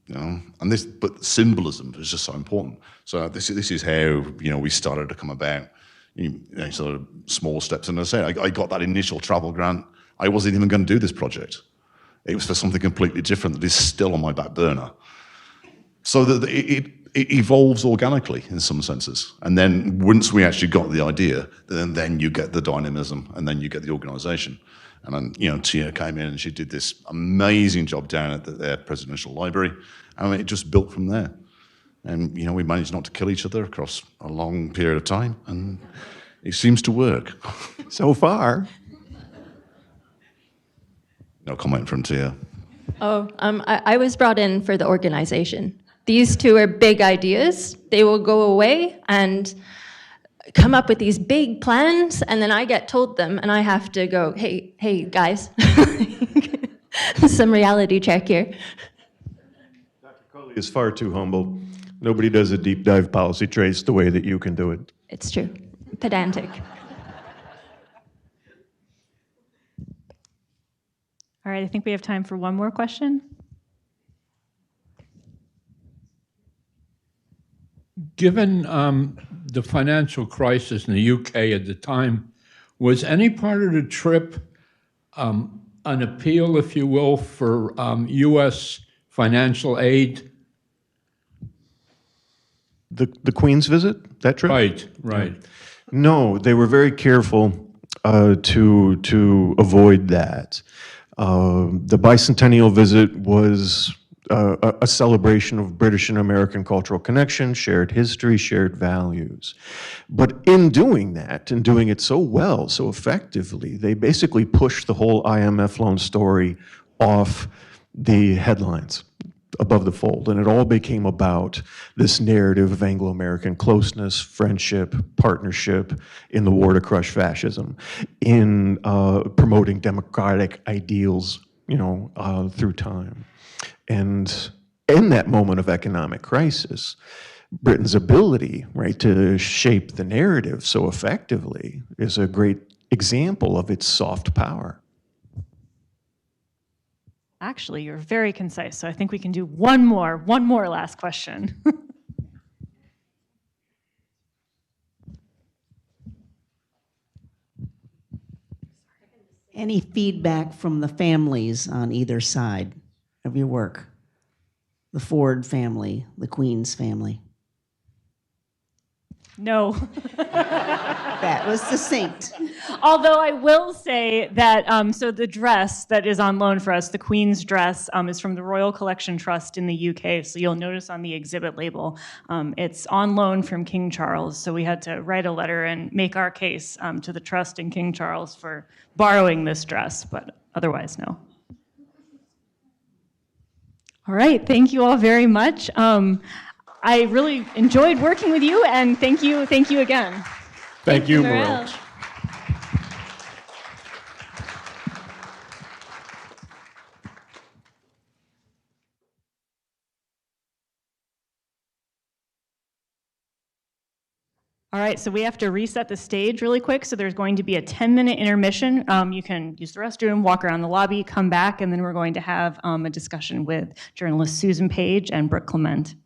But symbolism is just so important. So this is how we started to come about. Sort of small steps. And as I say, I got that initial travel grant. I wasn't even going to do this project. It was for something completely different that is still on my back burner. So that it evolves organically in some senses. And then once we actually got the idea, then you get the dynamism, and then you get the organization. And then, Tia came in and she did this amazing job down at their presidential library. And it just built from there. And, we managed not to kill each other across a long period of time. And it seems to work. So far. No comment from Tia. I was brought in for the organization. These two are big ideas. They will go away and come up with these big plans, and then I get told them, and I have to go, hey, guys, some reality check here. Dr. Culley is far too humble. Nobody does a deep dive policy trace the way that you can do it. It's true. Pedantic. All right, I think we have time for one more question. Given the financial crisis in the UK at the time, was any part of the trip an appeal, if you will, for U.S. financial aid? The Queen's visit, that trip? Right. No, they were very careful to avoid that. The bicentennial visit was a celebration of British and American cultural connection, shared history, shared values. But in doing that, and doing it so well, so effectively, they basically pushed the whole IMF loan story off the headlines, above the fold, and it all became about this narrative of Anglo-American closeness, friendship, partnership in the war to crush fascism, in promoting democratic ideals, through time. And in that moment of economic crisis, Britain's ability, right, to shape the narrative so effectively is a great example of its soft power. Actually, you're very concise, so I think we can do one more last question. Any feedback from the families on either side of your work? The Ford family, the Queen's family? No. That was succinct. Although I will say that, so the dress that is on loan for us, the Queen's dress, is from the Royal Collection Trust in the UK. So you'll notice on the exhibit label, it's on loan from King Charles. So we had to write a letter and make our case to the trust and King Charles for borrowing this dress, but otherwise, no. All right, thank you all very much. I really enjoyed working with you, and thank you again. Thank you, Morel. All right, so we have to reset the stage really quick. So there's going to be a 10-minute intermission. You can use the restroom, walk around the lobby, come back, and then we're going to have a discussion with journalists Susan Page and Brooke Clement.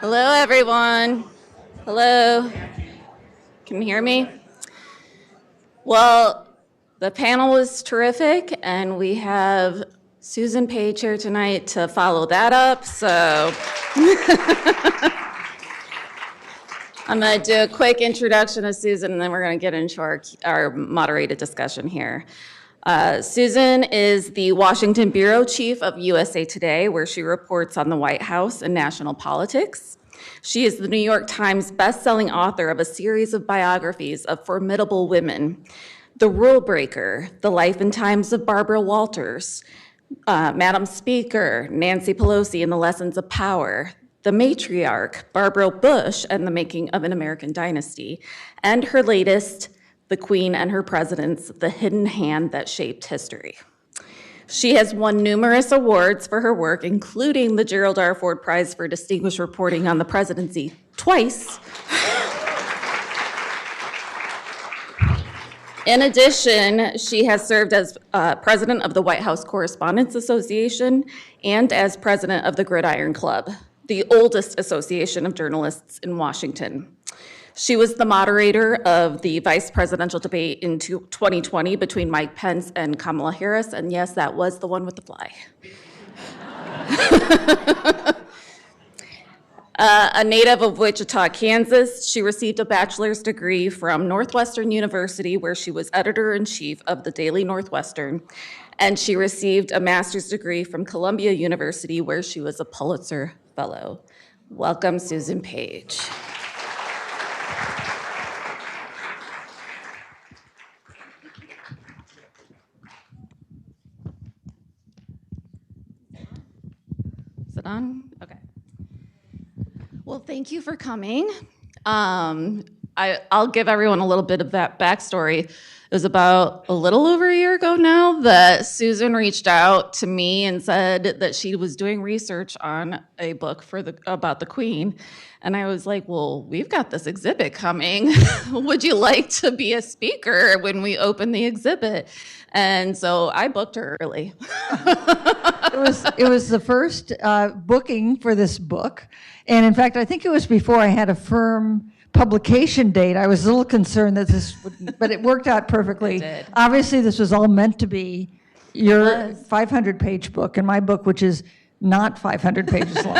Hello, everyone. Hello. Can you hear me? Well, the panel was terrific, and we have Susan Page here tonight to follow that up, so I'm going to do a quick introduction of Susan, and then we're going to get into our moderated discussion here. Susan is the Washington Bureau Chief of USA Today, where she reports on the White House and national politics. She is the New York Times best-selling author of a series of biographies of formidable women: The Rule Breaker, The Life and Times of Barbara Walters, Madam Speaker, Nancy Pelosi and the Lessons of Power, The Matriarch, Barbara Bush and the Making of an American Dynasty, and her latest, The Queen and Her Presidents, The Hidden Hand That Shaped History. She has won numerous awards for her work, including the Gerald R. Ford Prize for Distinguished Reporting on the Presidency twice. In addition, she has served as president of the White House Correspondents Association and as president of the Gridiron Club, the oldest association of journalists in Washington. She was the moderator of the vice presidential debate in 2020 between Mike Pence and Kamala Harris, and yes, that was the one with the fly. A native of Wichita, Kansas, she received a bachelor's degree from Northwestern University, where she was editor-in-chief of the Daily Northwestern, and she received a master's degree from Columbia University, where she was a Pulitzer Fellow. Welcome, Susan Page. Is it on? Okay. Well, thank you for coming. I'll give everyone a little bit of that backstory. It was about a little over a year ago now that Susan reached out to me and said that she was doing research on a book about the Queen. And I was like, well, we've got this exhibit coming. Would you like to be a speaker when we open the exhibit? And so I booked her early. It was the first booking for this book. And in fact, I think it was before I had a firm publication date. I was a little concerned that but it worked out perfectly. It did. Obviously, this was all meant to be your 500-page book and my book, which is not 500 pages long.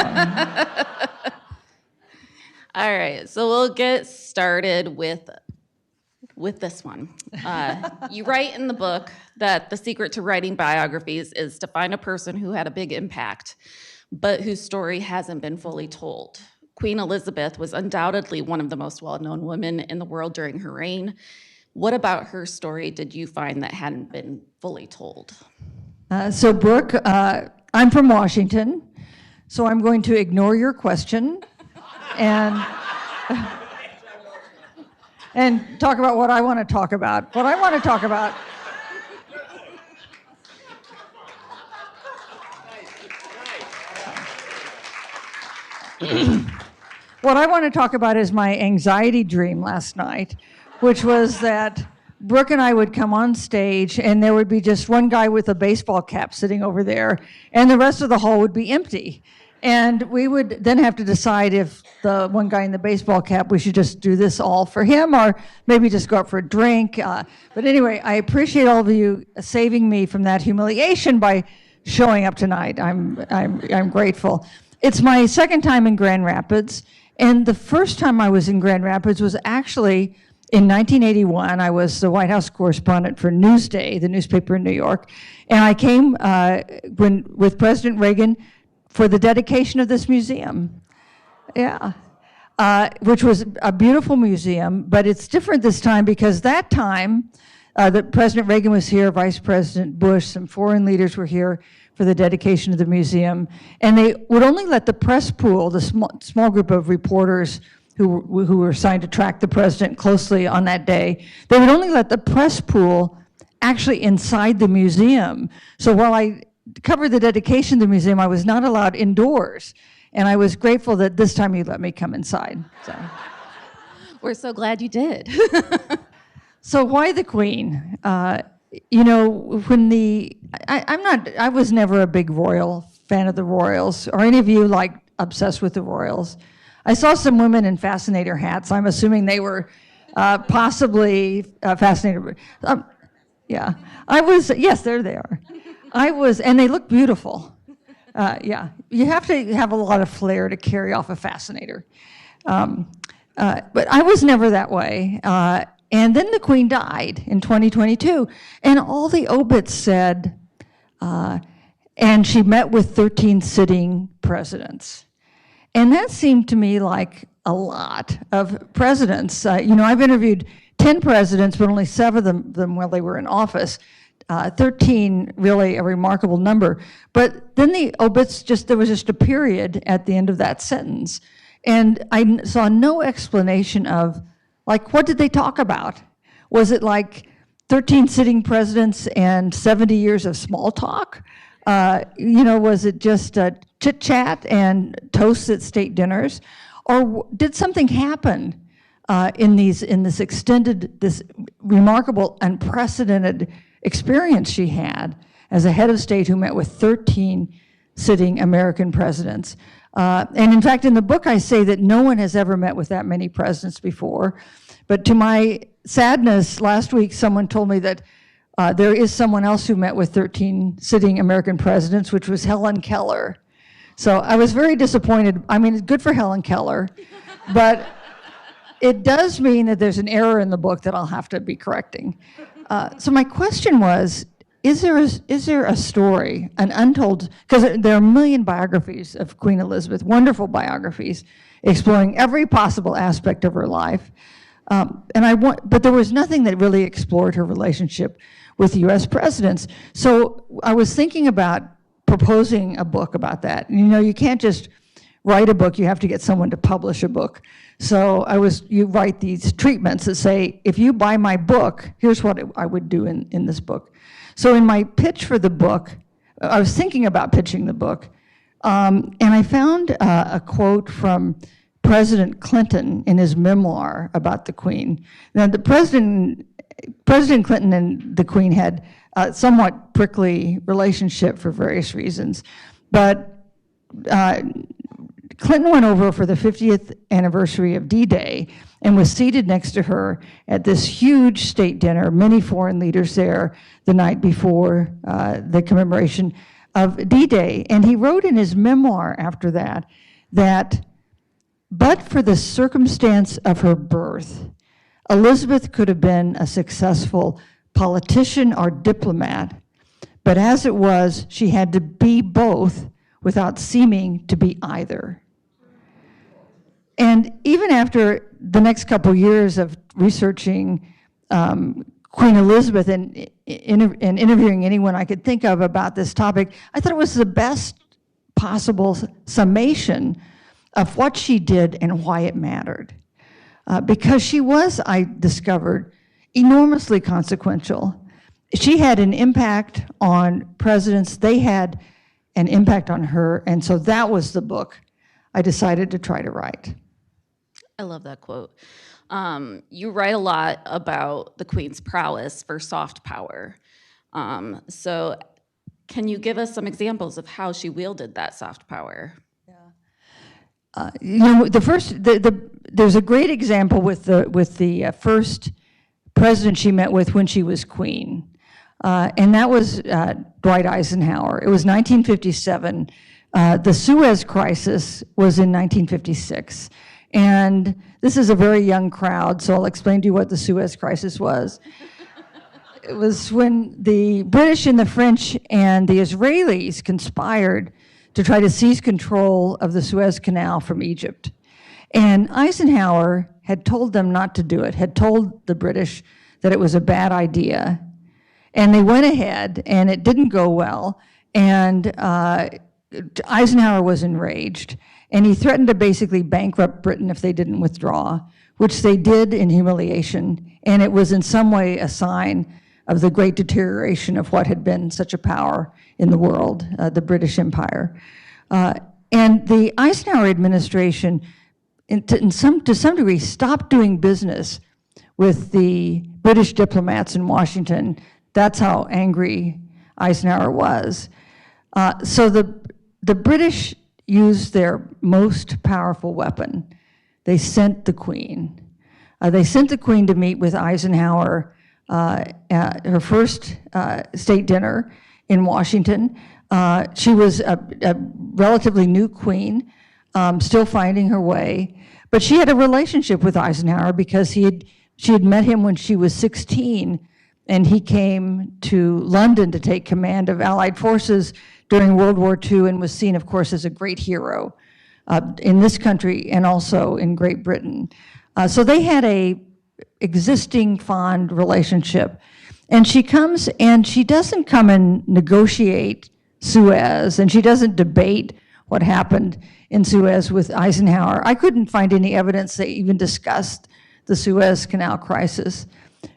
All right, so we'll get started with this one. You write in the book that the secret to writing biographies is to find a person who had a big impact, but whose story hasn't been fully told. Queen Elizabeth was undoubtedly one of the most well-known women in the world during her reign. What about her story did you find that hadn't been fully told? So Brooke, I'm from Washington, so I'm going to ignore your question and talk about what I want to talk about. What I want to talk about what I want to talk about is my anxiety dream last night, which was that Brooke and I would come on stage and there would be just one guy with a baseball cap sitting over there and the rest of the hall would be empty. And we would then have to decide if the one guy in the baseball cap, we should just do this all for him or maybe just go out for a drink. But anyway, I appreciate all of you saving me from that humiliation by showing up tonight. I'm grateful. It's my second time in Grand Rapids, and the first time I was in Grand Rapids was actually in 1981. I was the White House correspondent for Newsday, the newspaper in New York, and I came with President Reagan for the dedication of this museum. Yeah, which was a beautiful museum, but it's different this time because that time, President Reagan was here, Vice President Bush, some foreign leaders were here for the dedication of the museum, and they would only let the press pool, the small group of reporters who were assigned to track the president closely on that day, they would only let the press pool actually inside the museum. So while I covered the dedication of the museum, I was not allowed indoors, and I was grateful that this time you let me come inside. So. We're so glad you did. So why the Queen? You know, when I was never a big royal fan of the royals, or any of you like obsessed with the royals. I saw some women in fascinator hats. I'm assuming they were possibly fascinator. Yeah, I was, yes, there they are. I was, and they look beautiful. Yeah, you have to have a lot of flair to carry off a fascinator. But I was never that way. And then the Queen died in 2022, and all the obits said, and she met with 13 sitting presidents. And that seemed to me like a lot of presidents. I've interviewed 10 presidents, but only 7 of them while they were in office. 13, really a remarkable number. But then the obits, there was just a period at the end of that sentence. And I saw no explanation of, what did they talk about? Was it like 13 sitting presidents and 70 years of small talk? Was it just chit chat and toasts at state dinners? Or did something happen in this remarkable, unprecedented experience she had as a head of state who met with 13 sitting American presidents? And in fact, in the book, I say that no one has ever met with that many presidents before. But to my sadness, last week, someone told me that there is someone else who met with 13 sitting American presidents, which was Helen Keller. So I was very disappointed. I mean, it's good for Helen Keller, but it does mean that there's an error in the book that I'll have to be correcting. So my question was, is there a story, an untold, because there are a million biographies of Queen Elizabeth, wonderful biographies, exploring every possible aspect of her life. But there was nothing that really explored her relationship with US presidents. So I was thinking about proposing a book about that. You can't just write a book, you have to get someone to publish a book. So you write these treatments that say, if you buy my book, here's what I would do in this book. So in my pitch for the book, I was thinking about pitching the book, and I found a quote from President Clinton in his memoir about the Queen. Now, President Clinton and the Queen had a somewhat prickly relationship for various reasons, but Clinton went over for the 50th anniversary of D-Day and was seated next to her at this huge state dinner, many foreign leaders there the night before the commemoration of D-Day. And he wrote in his memoir after that, but for the circumstance of her birth, Elizabeth could have been a successful politician or diplomat, but as it was, she had to be both without seeming to be either. And even after the next couple years of researching Queen Elizabeth and interviewing anyone I could think of about this topic, I thought it was the best possible summation of what she did and why it mattered. Because she was, I discovered, enormously consequential. She had an impact on presidents. They had an impact on her. And so that was the book I decided to try to write. I love that quote. You write a lot about the Queen's prowess for soft power. So can you give us some examples of how she wielded that soft power? There's a great example with the first president she met with when she was queen, and that was Dwight Eisenhower. It was 1957. The Suez Crisis was in 1956. And this is a very young crowd, so I'll explain to you what the Suez Crisis was. It was when the British and the French and the Israelis conspired to try to seize control of the Suez Canal from Egypt. And Eisenhower had told them not to do it, had told the British that it was a bad idea. And they went ahead, and it didn't go well. And Eisenhower was enraged. And he threatened to basically bankrupt Britain if they didn't withdraw, which they did in humiliation. And it was in some way a sign of the great deterioration of what had been such a power in the world, the British Empire. And the Eisenhower administration, to some degree, stopped doing business with the British diplomats in Washington. That's how angry Eisenhower was. So the British used their most powerful weapon. They sent the Queen. They sent the Queen to meet with Eisenhower at her first state dinner in Washington. She was a relatively new queen, still finding her way, but she had a relationship with Eisenhower because she had met him when she was 16, and he came to London to take command of Allied forces during World War II and was seen, of course, as a great hero in this country and also in Great Britain. So they had a existing fond relationship. And she comes and she doesn't come and negotiate Suez, and she doesn't debate what happened in Suez with Eisenhower. I couldn't find any evidence they even discussed the Suez Canal crisis.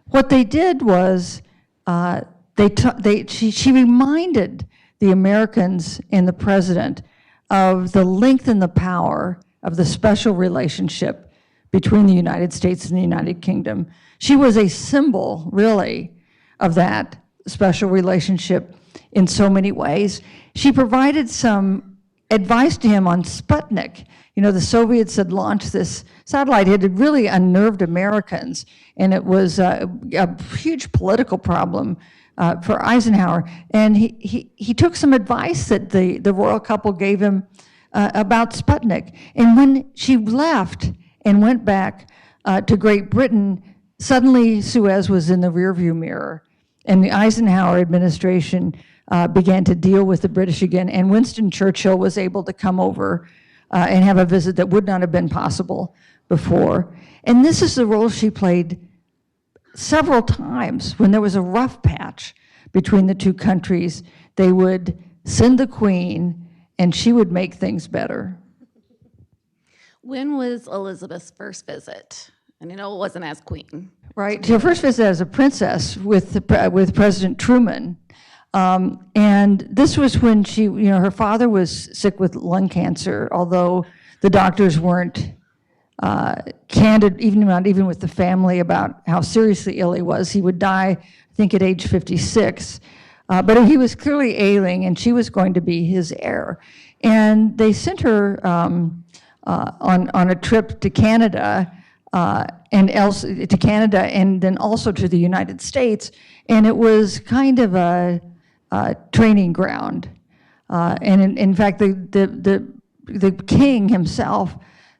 What they did was she reminded the Americans and the president of the length and the power of the special relationship between the United States and the United Kingdom. She was a symbol, really, of that special relationship in so many ways. She provided some advice to him on Sputnik. You know, the Soviets had launched this satellite. It had really unnerved Americans, and it was a huge political problem for Eisenhower. And he took some advice that the royal couple gave him about Sputnik. And when she left and went back to Great Britain, suddenly Suez was in the rearview mirror, and the Eisenhower administration began to deal with the British again, and Winston Churchill was able to come over and have a visit that would not have been possible before. And this is the role she played several times. When there was a rough patch between the two countries, they would send the Queen, and she would make things better. When was Elizabeth's first visit? And I know it wasn't as queen. Right. Her first visit as a princess with President Truman. And this was when she, her father was sick with lung cancer, although the doctors weren't candid, not even with the family, about how seriously ill he was. He would die, I think, at age 56. But he was clearly ailing, and she was going to be his heir. And they sent her on a trip to Canada, and then also to the United States, and it was kind of a training ground. And in fact, the king himself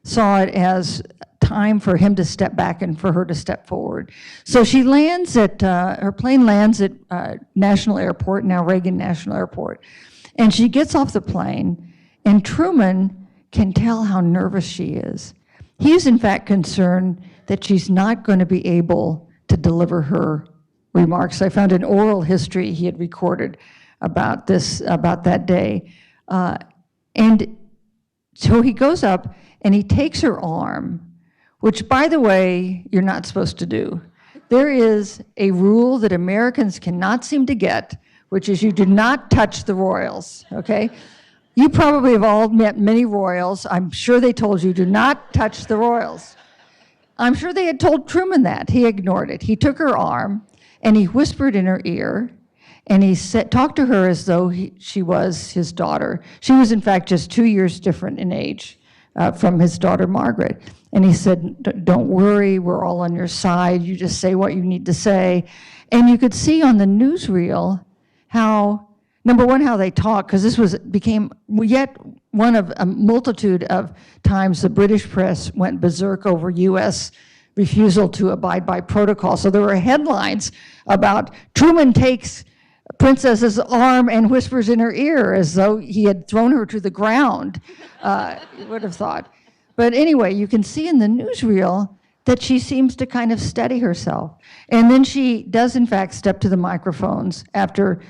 saw it as time for him to step back and for her to step forward. So she lands at, her plane lands at National Airport, now Reagan National Airport, and she gets off the plane, and Truman can tell how nervous she is. He's in fact concerned that she's not going to be able to deliver her remarks. I found an oral history he had recorded about that day. And so he goes up and he takes her arm, which, by the way, you're not supposed to do. There is a rule that Americans cannot seem to get, which is you do not touch the royals, okay? You probably have all met many royals. I'm sure they told you, do not touch the royals. I'm sure they had told Truman that. He ignored it. He took her arm and he whispered in her ear, and he talked to her as though she was his daughter. She was, in fact, just 2 years different in age from his daughter, Margaret. And he said, don't worry, we're all on your side. You just say what you need to say. And you could see on the newsreel how, number one, how they talk, because this became yet one of a multitude of times the British press went berserk over U.S. refusal to abide by protocol. So there were headlines about Truman takes Princess's arm and whispers in her ear as though he had thrown her to the ground, you would have thought. But anyway, you can see in the newsreel that she seems to kind of steady herself. And then she does, in fact, step to the microphones after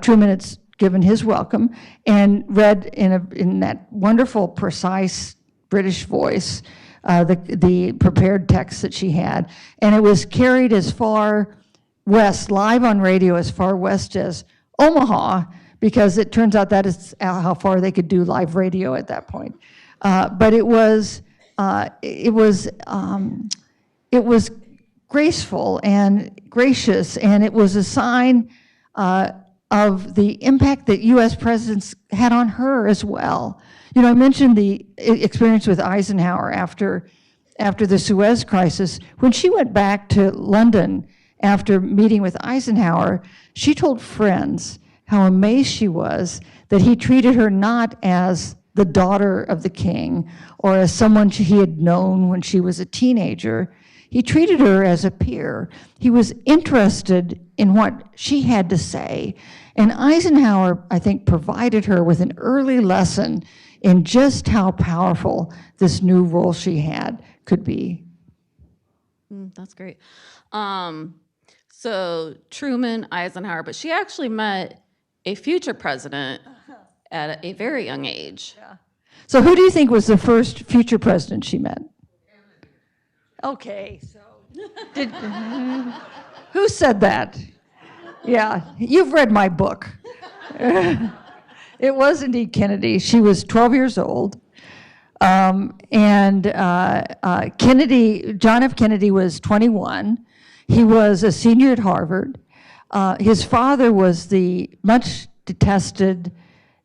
Truman had given his welcome and read in that wonderful, precise British voice the prepared text that she had. And it was carried as far west, live on radio, as far west as Omaha, because it turns out that is how far they could do live radio at that point. But it was graceful and gracious, and it was a sign of the impact that U.S. presidents had on her as well. You know, I mentioned the experience with Eisenhower after the Suez Crisis. When she went back to London after meeting with Eisenhower, she told friends how amazed she was that he treated her not as the daughter of the king or as someone he had known when she was a teenager. He treated her as a peer. He was interested in what she had to say. And Eisenhower, I think, provided her with an early lesson in just how powerful this new role she had could be. That's great. So Truman, Eisenhower, but she actually met a future president at a very young age. Yeah. So who do you think was the first future president she met? Okay, so who said that? Yeah, you've read my book. It was indeed Kennedy. She was 12 years old. And Kennedy, John F. Kennedy was 21. He was a senior at Harvard. His father was the much detested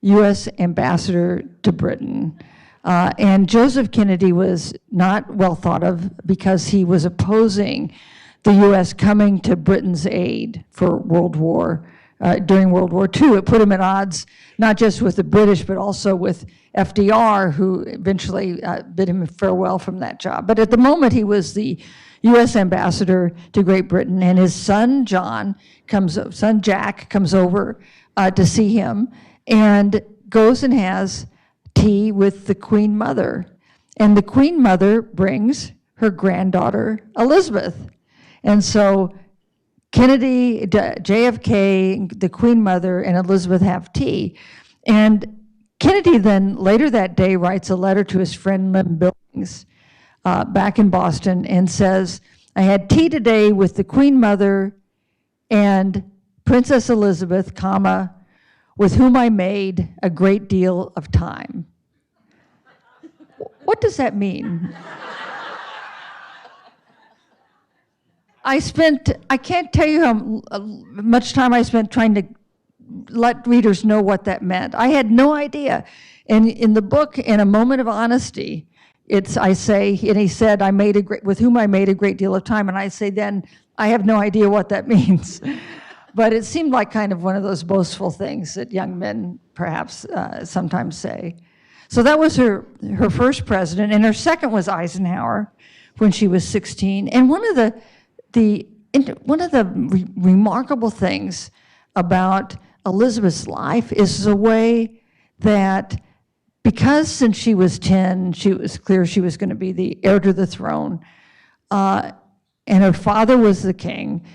U.S. ambassador to Britain. And Joseph Kennedy was not well thought of because he was opposing the U.S. coming to Britain's aid for during World War II. It put him at odds not just with the British, but also with FDR, who eventually bid him farewell from that job. But at the moment, he was the U.S. ambassador to Great Britain, and his son Jack comes over to see him and goes and has tea with the Queen Mother. And the Queen Mother brings her granddaughter, Elizabeth. And so Kennedy, JFK, the Queen Mother, and Elizabeth have tea. And Kennedy then, later that day, writes a letter to his friend Lynn Billings back in Boston and says, I had tea today with the Queen Mother and Princess Elizabeth, comma, with whom I made a great deal of time. What does that mean? I can't tell you how much time I spent trying to let readers know what that meant. I had no idea. And in the book, in a moment of honesty, I say, and he said, with whom I made a great deal of time. And I say, then I have no idea what that means. But it seemed like kind of one of those boastful things that young men perhaps sometimes say. So that was her first president, and her second was Eisenhower when she was 16. And one of the remarkable things about Elizabeth's life is the way that, because since she was 10, she was clear she was going to be the heir to the throne, and her father was the king,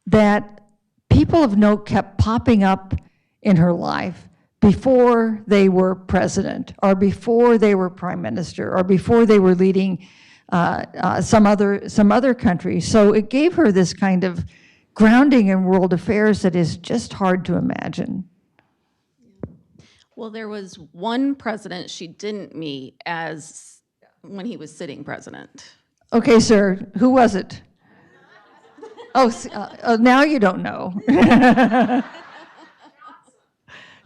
that people of note kept popping up in her life before they were president, or before they were prime minister, or before they were leading some other country. So it gave her this kind of grounding in world affairs that is just hard to imagine. Well, there was one president she didn't meet when he was sitting president. Okay, sir, who was it? Now you don't know.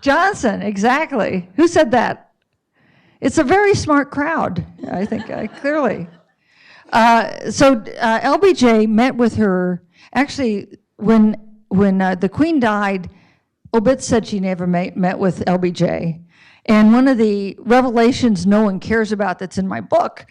Johnson, exactly. Who said that? It's a very smart crowd, I think, clearly. So LBJ met with her, actually, when the Queen died, Obit said she never met with LBJ. And one of the revelations no one cares about that's in my book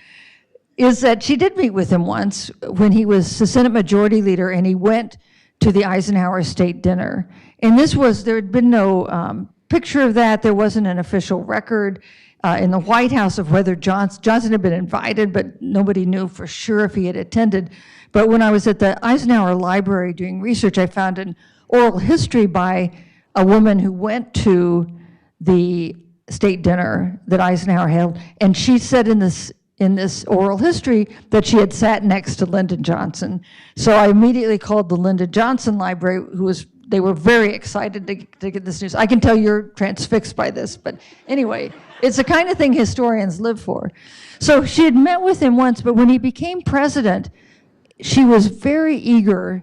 is that she did meet with him once when he was the Senate Majority Leader, and he went to the Eisenhower State Dinner. And there had been no picture of that. There wasn't an official record in the White House of whether Johnson had been invited, but nobody knew for sure if he had attended. But when I was at the Eisenhower Library doing research, I found an oral history by a woman who went to the state dinner that Eisenhower held, and she said in this oral history that she had sat next to Lyndon Johnson. So I immediately called the Lyndon Johnson Library, they were very excited to get this news. I can tell you're transfixed by this, but anyway, it's the kind of thing historians live for. So she had met with him once, but when he became president, she was very eager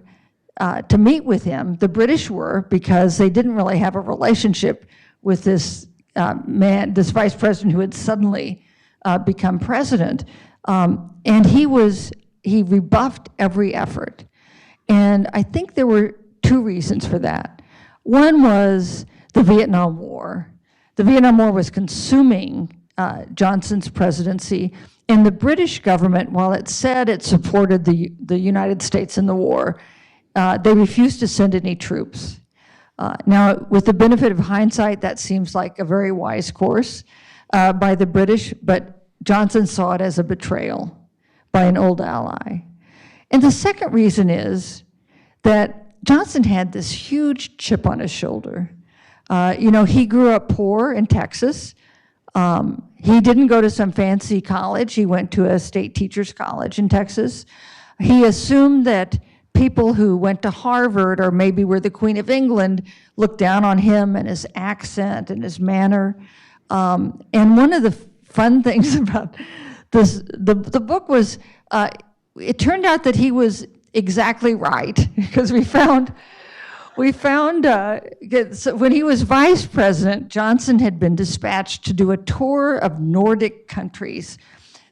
to meet with him. The British were, because they didn't really have a relationship with this man, this vice president who had suddenly become president. And he rebuffed every effort. And I think there were two reasons for that. One was the Vietnam War. The Vietnam War was consuming Johnson's presidency, and the British government, while it said it supported the United States in the war, they refused to send any troops. Now, with the benefit of hindsight, that seems like a very wise course by the British, but Johnson saw it as a betrayal by an old ally. And the second reason is that Johnson had this huge chip on his shoulder. He grew up poor in Texas. He didn't go to some fancy college. He went to a state teachers college in Texas. He assumed that people who went to Harvard or maybe were the Queen of England looked down on him and his accent and his manner. And one of the fun things about this, the book was, it turned out that he was exactly right, because we found when he was vice president, Johnson had been dispatched to do a tour of Nordic countries.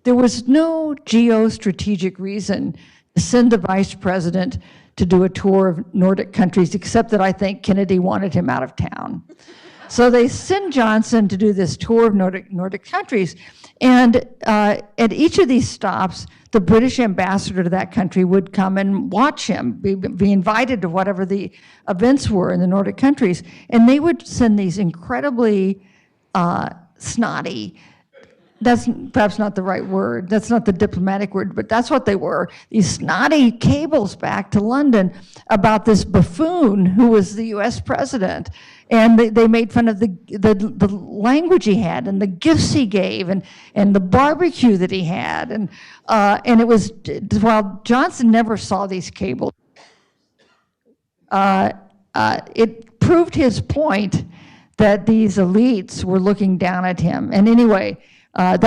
There was no geostrategic reason to send the vice president to do a tour of Nordic countries, except that I think Kennedy wanted him out of town. So they send Johnson to do this tour of Nordic countries. And at each of these stops, the British ambassador to that country would come and watch him, be invited to whatever the events were in the Nordic countries. And they would send these incredibly snotty, that's perhaps not the right word, that's not the diplomatic word, but that's what they were, these snotty cables back to London about this buffoon who was the US president. And they made fun of the language he had and the gifts he gave and the barbecue that he had. And it was, while Johnson never saw these cables, it proved his point that these elites were looking down at him. And anyway, I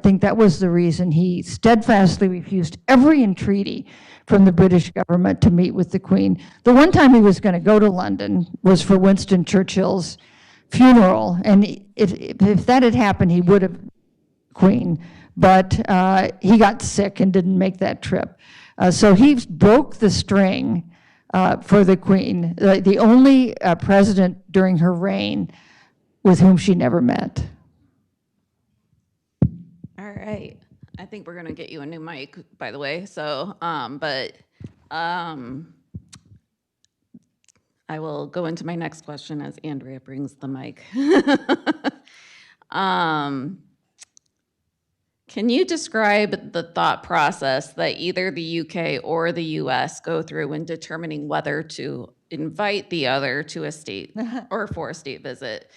think that was the reason he steadfastly refused every entreaty from the British government to meet with the Queen. The one time he was going to go to London was for Winston Churchill's funeral, and if that had happened, he would have Queen, but he got sick and didn't make that trip. So he broke the string for the Queen, the only president during her reign with whom she never met. All right. I think we're going to get you a new mic, by the way. So, I will go into my next question as Andrea brings the mic. Can you describe the thought process that either the UK or the US go through when determining whether to invite the other to a state or for a state visit?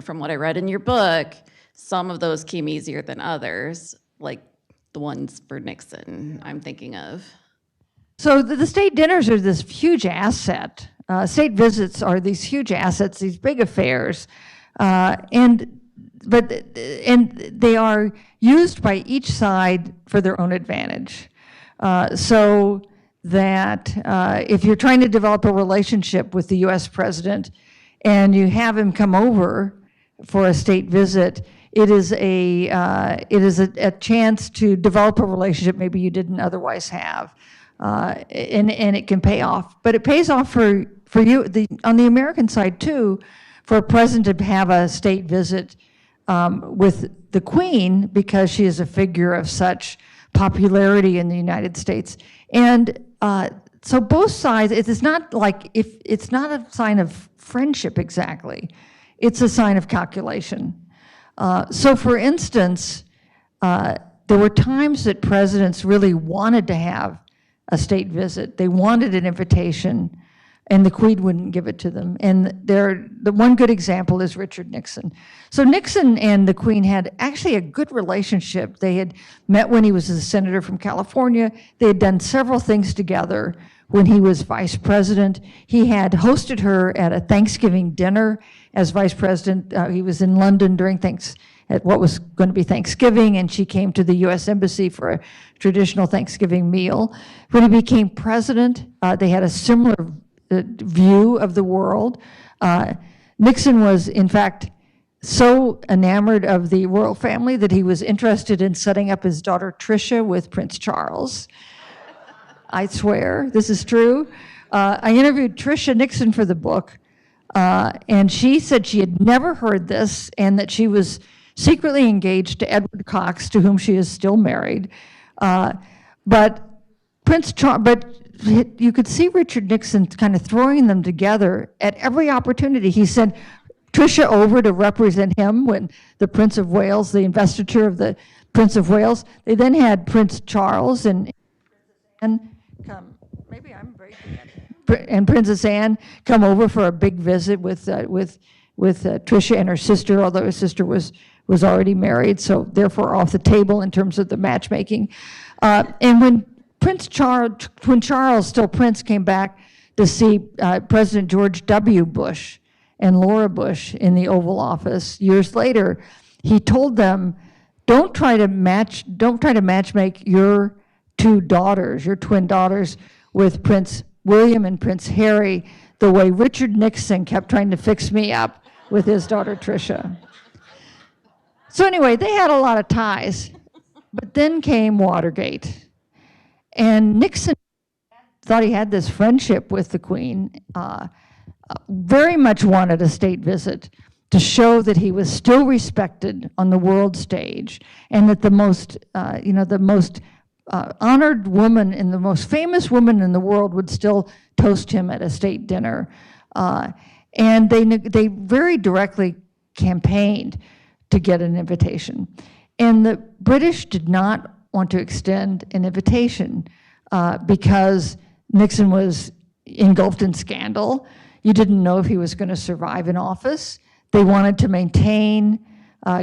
From what I read in your book, some of those came easier than others, like the ones for Nixon I'm thinking of. So the state dinners are this huge asset. State visits are these huge assets, these big affairs, and they are used by each side for their own advantage. So that if you're trying to develop a relationship with the U.S. president and you have him come over for a state visit, it is a chance to develop a relationship maybe you didn't otherwise have, and it can pay off. But it pays off for you on the American side too, for a president to have a state visit with the Queen, because she is a figure of such popularity in the United States. And so both sides, it's not like, if it's not a sign of friendship exactly, it's a sign of calculation. So for instance, there were times that presidents really wanted to have a state visit. They wanted an invitation, and the Queen wouldn't give it to them. And the one good example is Richard Nixon. So Nixon and the Queen had actually a good relationship. They had met when he was a senator from California. They had done several things together when he was vice president. He had hosted her at a Thanksgiving dinner as vice president. He was in London during at what was going to be Thanksgiving, and she came to the U.S. Embassy for a traditional Thanksgiving meal. When he became president, they had a similar view of the world. Nixon was, in fact, so enamored of the royal family that he was interested in setting up his daughter Tricia with Prince Charles. I swear, this is true. I interviewed Tricia Nixon for the book, and she said she had never heard this and that she was secretly engaged to Edward Cox, to whom she is still married. But you could see Richard Nixon kind of throwing them together at every opportunity. He sent Tricia over to represent him when the Prince of Wales, the investiture of the Prince of Wales. They then had Prince Charles and come. Maybe I'm very and Princess Anne come over for a big visit with Tricia and her sister, although her sister was already married, so therefore off the table in terms of the matchmaking. And when Charles, still Prince, came back to see President George W. Bush and Laura Bush in the Oval Office years later, he told them, don't try to matchmake your two daughters, your twin daughters, with Prince William and Prince Harry, the way Richard Nixon kept trying to fix me up with his daughter Tricia. So anyway, they had a lot of ties, but then came Watergate. And Nixon thought he had this friendship with the Queen, very much wanted a state visit to show that he was still respected on the world stage, and that the most honored woman and the most famous woman in the world would still toast him at a state dinner. And they very directly campaigned to get an invitation. And the British did not want to extend an invitation because Nixon was engulfed in scandal. You didn't know if he was going to survive in office. They wanted to maintain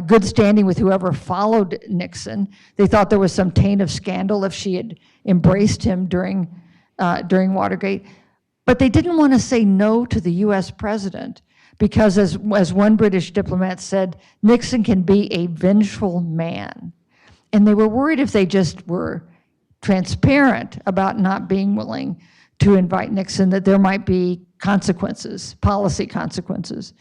good standing with whoever followed Nixon. They thought there was some taint of scandal if she had embraced him during Watergate. But they didn't want to say no to the US president because, as one British diplomat said, Nixon can be a vengeful man. And they were worried if they just were transparent about not being willing to invite Nixon, that there might be consequences, policy consequences.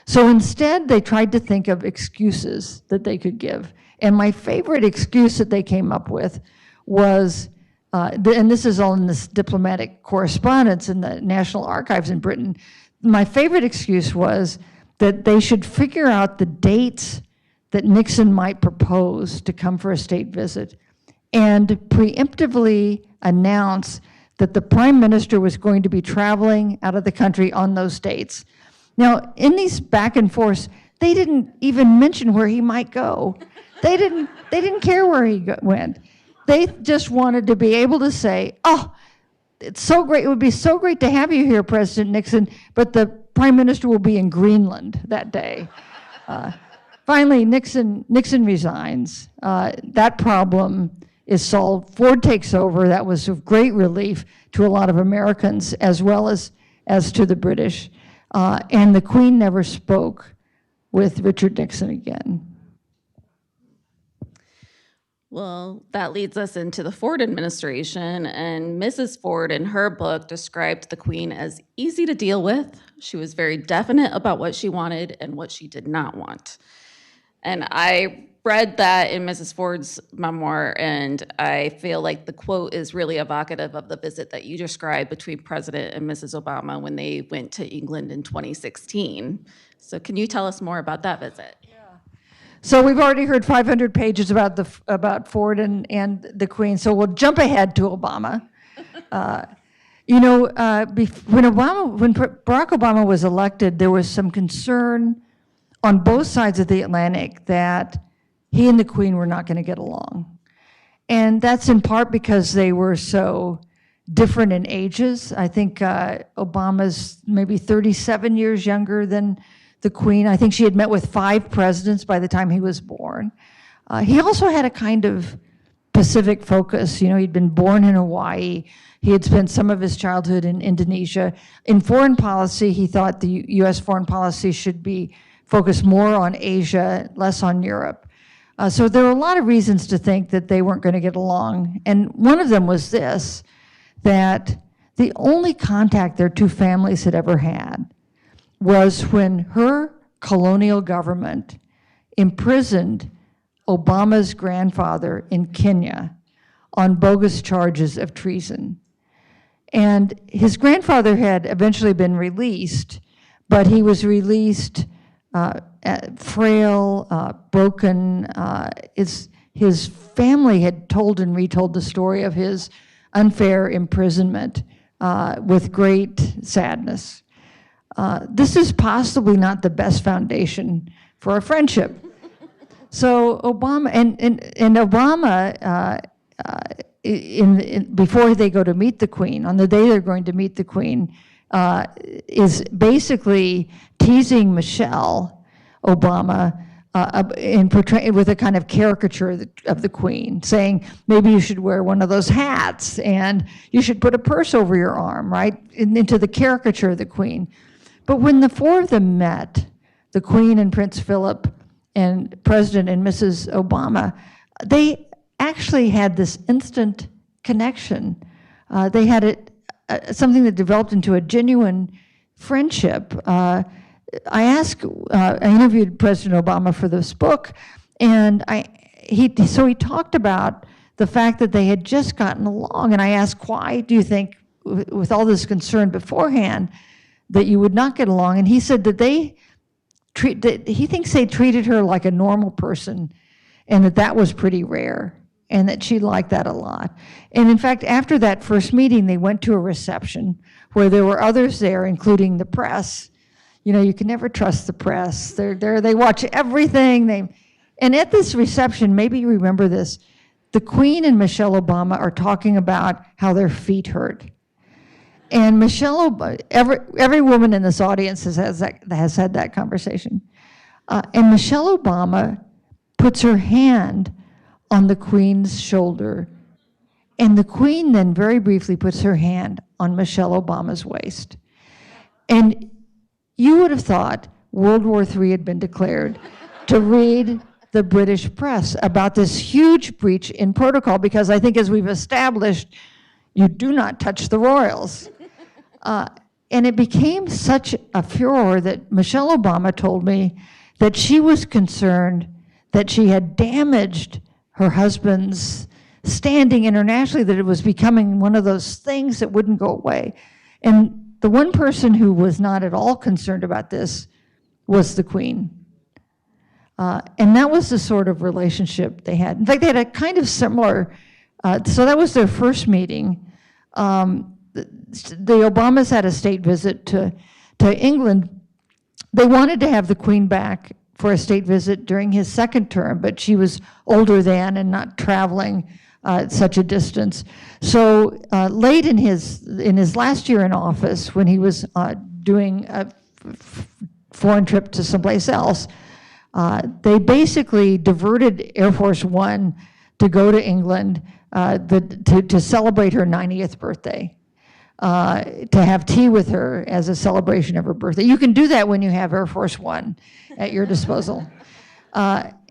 So instead, they tried to think of excuses that they could give. And my favorite excuse that they came up with was, and this is all in this diplomatic correspondence in the National Archives in Britain, my favorite excuse was that they should figure out the dates that Nixon might propose to come for a state visit and preemptively announce that the prime minister was going to be traveling out of the country on those dates. Now, in these back and forths, they didn't even mention where he might go. They didn't care where he went. They just wanted to be able to say, oh, it's so great, it would be so great to have you here, President Nixon, but the prime minister will be in Greenland that day. Finally, Nixon resigns. That problem is solved. Ford takes over. That was of great relief to a lot of Americans as well as to the British. And the Queen never spoke with Richard Nixon again. Well, that leads us into the Ford administration, and Mrs. Ford in her book described the Queen as easy to deal with. She was very definite about what she wanted and what she did not want. And I read that in Mrs. Ford's memoir, and I feel like the quote is really evocative of the visit that you described between President and Mrs. Obama when they went to England in 2016. So can you tell us more about that visit? So we've already heard 500 pages about Ford and the Queen, so we'll jump ahead to Obama. When Barack Obama was elected, there was some concern on both sides of the Atlantic that he and the Queen were not going to get along. And that's in part because they were so different in ages. I think Obama's maybe 37 years younger than the Queen. I think she had met with 5 presidents by the time he was born. He also had a kind of Pacific focus. You know, he'd been born in Hawaii. He had spent some of his childhood in Indonesia. In foreign policy, he thought the U.S. foreign policy should be focus more on Asia, less on Europe. So there were a lot of reasons to think that they weren't going to get along. And one of them was this, that the only contact their two families had ever had was when her colonial government imprisoned Obama's grandfather in Kenya on bogus charges of treason. And his grandfather had eventually been released, but he was released frail, broken. His family had told and retold the story of his unfair imprisonment with great sadness. This is possibly not the best foundation for a friendship. So Obama and Obama, before they go to meet the Queen, on the day they're going to meet the Queen, is basically teasing Michelle Obama with a kind of caricature of the Queen, saying maybe you should wear one of those hats and you should put a purse over your arm, right, into the caricature of the Queen. But when the four of them met, the Queen and Prince Philip and President and Mrs. Obama, they actually had this instant connection. They had something that developed into a genuine friendship. I interviewed President Obama for this book, and he talked about the fact that they had just gotten along, and I asked, why do you think, with all this concern beforehand, that you would not get along? And he said that he thinks they treated her like a normal person, and that was pretty rare, and that she liked that a lot. And in fact, after that first meeting, they went to a reception where there were others there, including the press. You know, you can never trust the press. They're there, they watch everything. And at this reception, maybe you remember this, the Queen and Michelle Obama are talking about how their feet hurt. And Michelle Obama, every woman in this audience has had that conversation. And Michelle Obama puts her hand on the Queen's shoulder, and the Queen then very briefly puts her hand on Michelle Obama's waist. And you would have thought World War III had been declared to read the British press about this huge breach in protocol, because I think, as we've established, you do not touch the royals. And it became such a furor that Michelle Obama told me that she was concerned that she had damaged her husband's standing internationally, that it was becoming one of those things that wouldn't go away. And the one person who was not at all concerned about this was the Queen. And that was the sort of relationship they had. In fact, they had a kind of similar, so that was their first meeting. The Obamas had a state visit to England. They wanted to have the Queen back for a state visit during his second term, but she was older then and not traveling such a distance. So late in his last year in office, when he was doing a foreign trip to someplace else, they basically diverted Air Force One to go to England to celebrate her 90th birthday. To have tea with her as a celebration of her birthday. You can do that when you have Air Force One at your disposal.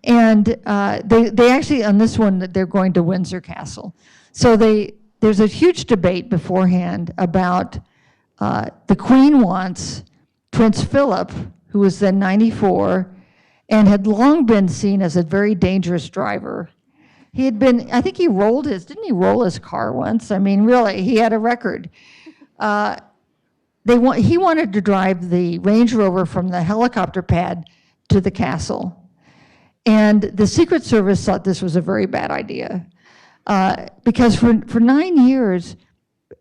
And they actually, on this one, they're going to Windsor Castle. So there's a huge debate beforehand about the Queen wants Prince Philip, who was then 94, and had long been seen as a very dangerous driver. He had been, I think didn't he roll his car once? I mean, really, he had a record. He wanted to drive the Range Rover from the helicopter pad to the castle. And the Secret Service thought this was a very bad idea. Because for 9 years,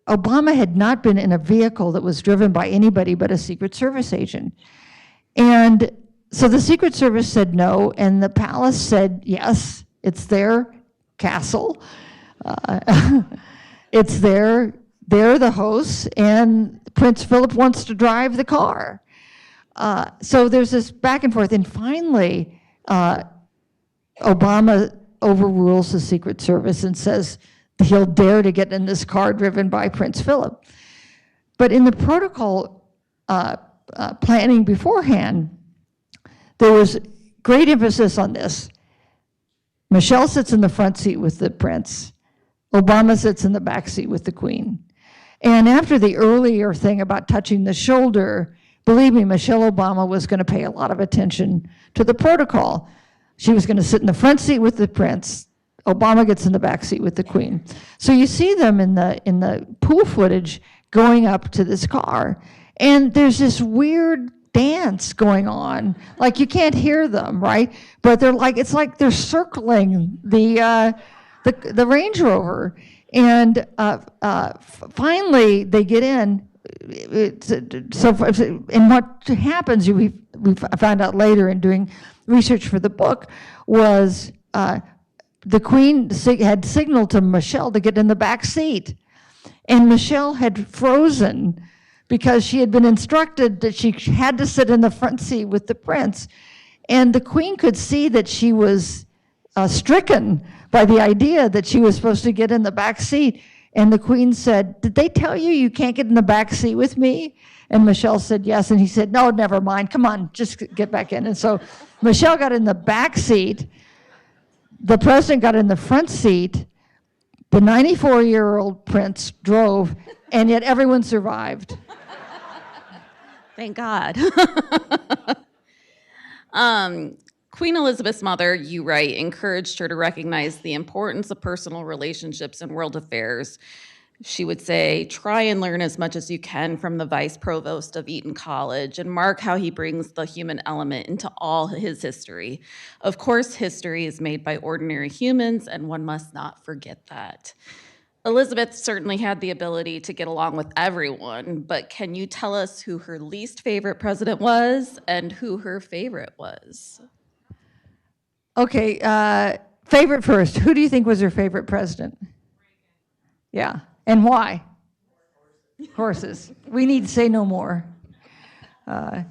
Obama had not been in a vehicle that was driven by anybody but a Secret Service agent. And so the Secret Service said no, and the palace said yes, it's their castle. They're the hosts, and Prince Philip wants to drive the car. So there's this back and forth, and finally, Obama overrules the Secret Service and says he'll dare to get in this car driven by Prince Philip. But in the protocol planning beforehand, there was great emphasis on this. Michelle sits in the front seat with the prince. Obama sits in the back seat with the queen. And after the earlier thing about touching the shoulder, believe me, Michelle Obama was going to pay a lot of attention to the protocol. She was going to sit in the front seat with the prince. Obama gets in the back seat with the queen. So you see them in the pool footage going up to this car, and there's this weird dance going on. Like you can't hear them, right? But they're like, it's like they're circling the Range Rover. And finally they get in. And what happens, we found out later in doing research for the book, was the queen had signaled to Michelle to get in the back seat. And Michelle had frozen because she had been instructed that she had to sit in the front seat with the prince. And the queen could see that she was stricken by the idea that she was supposed to get in the back seat. And the queen said, "Did they tell you you can't get in the back seat with me?" And Michelle said yes. And he said, "No, never mind. Come on, just get back in." And so Michelle got in the back seat. The president got in the front seat. The 94-year-old prince drove, and yet everyone survived. Thank God. Queen Elizabeth's mother, you write, encouraged her to recognize the importance of personal relationships in world affairs. She would say, try and learn as much as you can from the vice provost of Eton College and mark how he brings the human element into all his history. Of course, history is made by ordinary humans, and one must not forget that. Elizabeth certainly had the ability to get along with everyone, but can you tell us who her least favorite president was and who her favorite was? Okay, favorite first. Who do you think was her favorite president? Yeah, and why? Horses. We need to say no more. I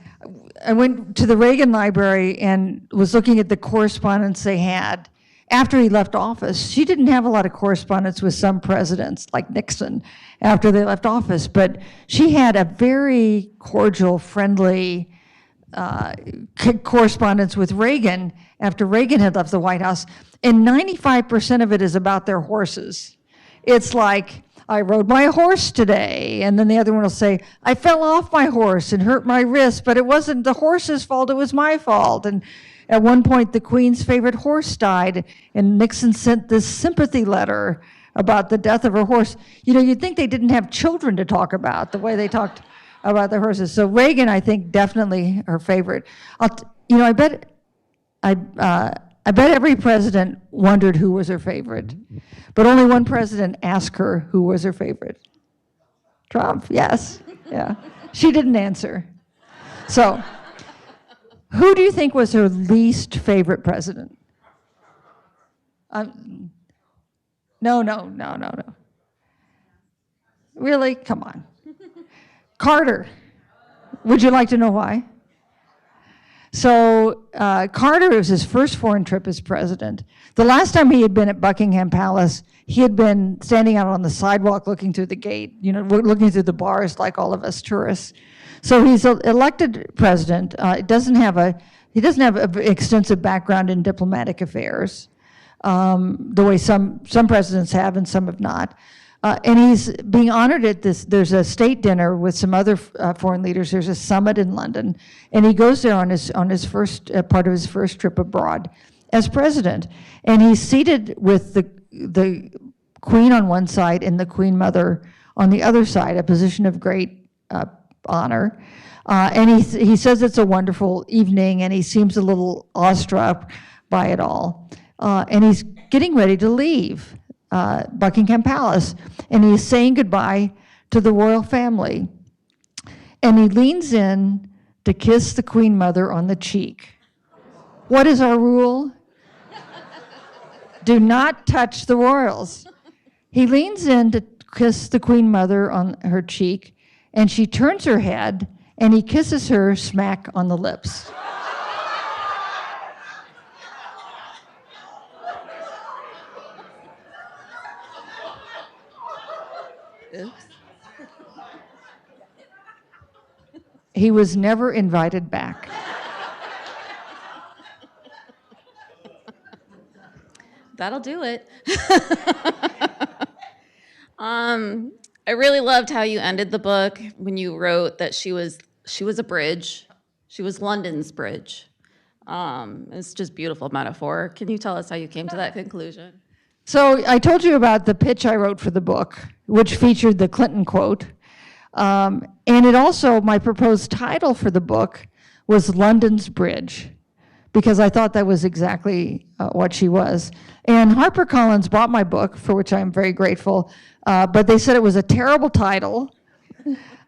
went to the Reagan Library and was looking at the correspondence they had after he left office. She didn't have a lot of correspondence with some presidents, like Nixon, after they left office, but she had a very cordial, friendly correspondence with Reagan after Reagan had left the White House, and 95% of it is about their horses. It's like, I rode my horse today, and then the other one will say, I fell off my horse and hurt my wrist, but it wasn't the horse's fault, it was my fault. And at one point, the Queen's favorite horse died, and Nixon sent this sympathy letter about the death of her horse. You know, you'd think they didn't have children to talk about, the way they talked about the horses. So Reagan, I think, definitely her favorite. I bet every president wondered who was her favorite, but only one president asked her who was her favorite. Trump, yes, yeah. She didn't answer. So, who do you think was her least favorite president? No. Really? Come on. Carter. Would you like to know why? So Carter, it was his first foreign trip as president. The last time he had been at Buckingham Palace, he had been standing out on the sidewalk looking through the gate, looking through the bars like all of us tourists. So he's elected president. He doesn't have an extensive background in diplomatic affairs, the way some presidents have and some have not. And he's being honored at this. There's a state dinner with some other foreign leaders. There's a summit in London, and he goes there on his first part of his first trip abroad as president. And he's seated with the Queen on one side and the Queen Mother on the other side, a position of great honor. And he says it's a wonderful evening, and he seems a little awestruck by it all. And he's getting ready to leave Buckingham Palace, and he's saying goodbye to the royal family. And he leans in to kiss the Queen Mother on the cheek. What is our rule? Do not touch the royals. He leans in to kiss the Queen Mother on her cheek, and she turns her head, and he kisses her smack on the lips. Oops. He was never invited back. That'll do it. I really loved how you ended the book when you wrote that she was a bridge. She was London's bridge. It's just beautiful metaphor. Can you tell us how you came to that conclusion? So I told you about the pitch I wrote for the book, which featured the Clinton quote. And it also, my proposed title for the book was London's Bridge, because I thought that was exactly what she was. And HarperCollins bought my book, for which I'm very grateful, but they said it was a terrible title.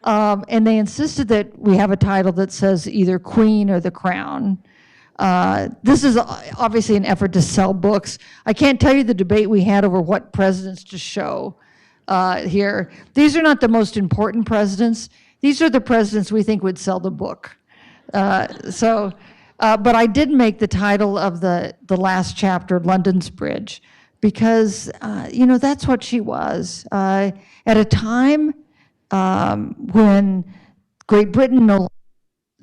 And they insisted that we have a title that says either Queen or the Crown. This is obviously an effort to sell books. I can't tell you the debate we had over what presidents to show here. These are not the most important presidents. These are the presidents we think would sell the book. But I did make the title of the last chapter, London's Bridge, because, that's what she was. At a time when Great Britain no longer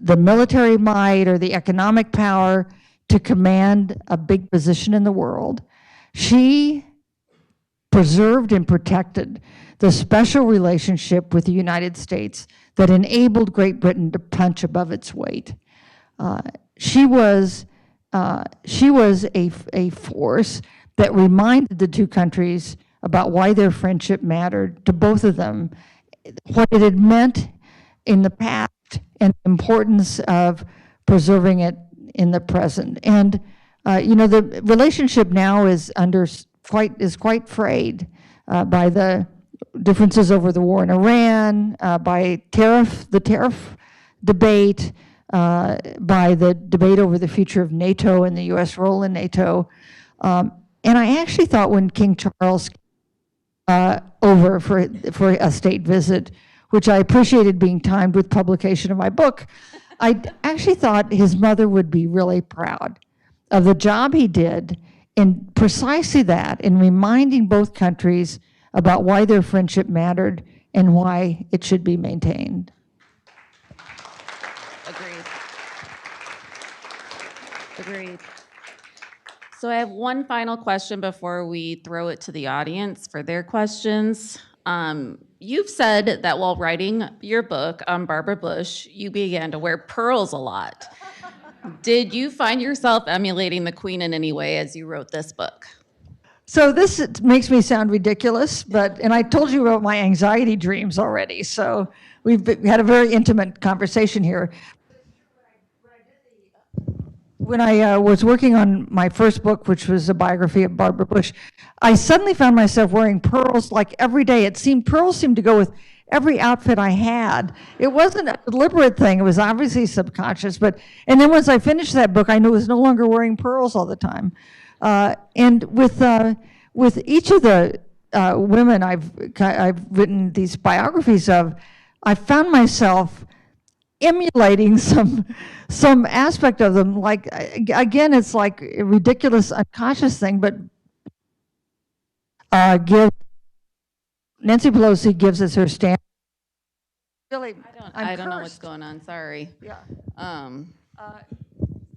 the military might or the economic power to command a big position in the world, she preserved and protected the special relationship with the United States that enabled Great Britain to punch above its weight. She was a force that reminded the two countries about why their friendship mattered to both of them, what it had meant in the past, and the importance of preserving it in the present. And the relationship now is quite frayed by the differences over the war in Iran, by the tariff debate, by the debate over the future of NATO and the U.S. role in NATO. And I actually thought when King Charles over for a state visit, which I appreciated being timed with publication of my book, I actually thought his mother would be really proud of the job he did in precisely that, in reminding both countries about why their friendship mattered and why it should be maintained. Agreed. So I have one final question before we throw it to the audience for their questions. You've said that while writing your book on Barbara Bush, you began to wear pearls a lot. Did you find yourself emulating the Queen in any way as you wrote this book? So this makes me sound ridiculous, and I told you about my anxiety dreams already, so we've had a very intimate conversation here. When I was working on my first book, which was a biography of Barbara Bush, I suddenly found myself wearing pearls like every day. Pearls seemed to go with every outfit I had. It wasn't a deliberate thing. It was obviously subconscious. And then once I finished that book, I knew I was no longer wearing pearls all the time. And with each of the women I've written these biographies of, I found myself emulating some aspect of them. Like, again, it's like a ridiculous unconscious thing, but Nancy Pelosi gives us her stand. Really, I don't know what's going on, sorry. Yeah.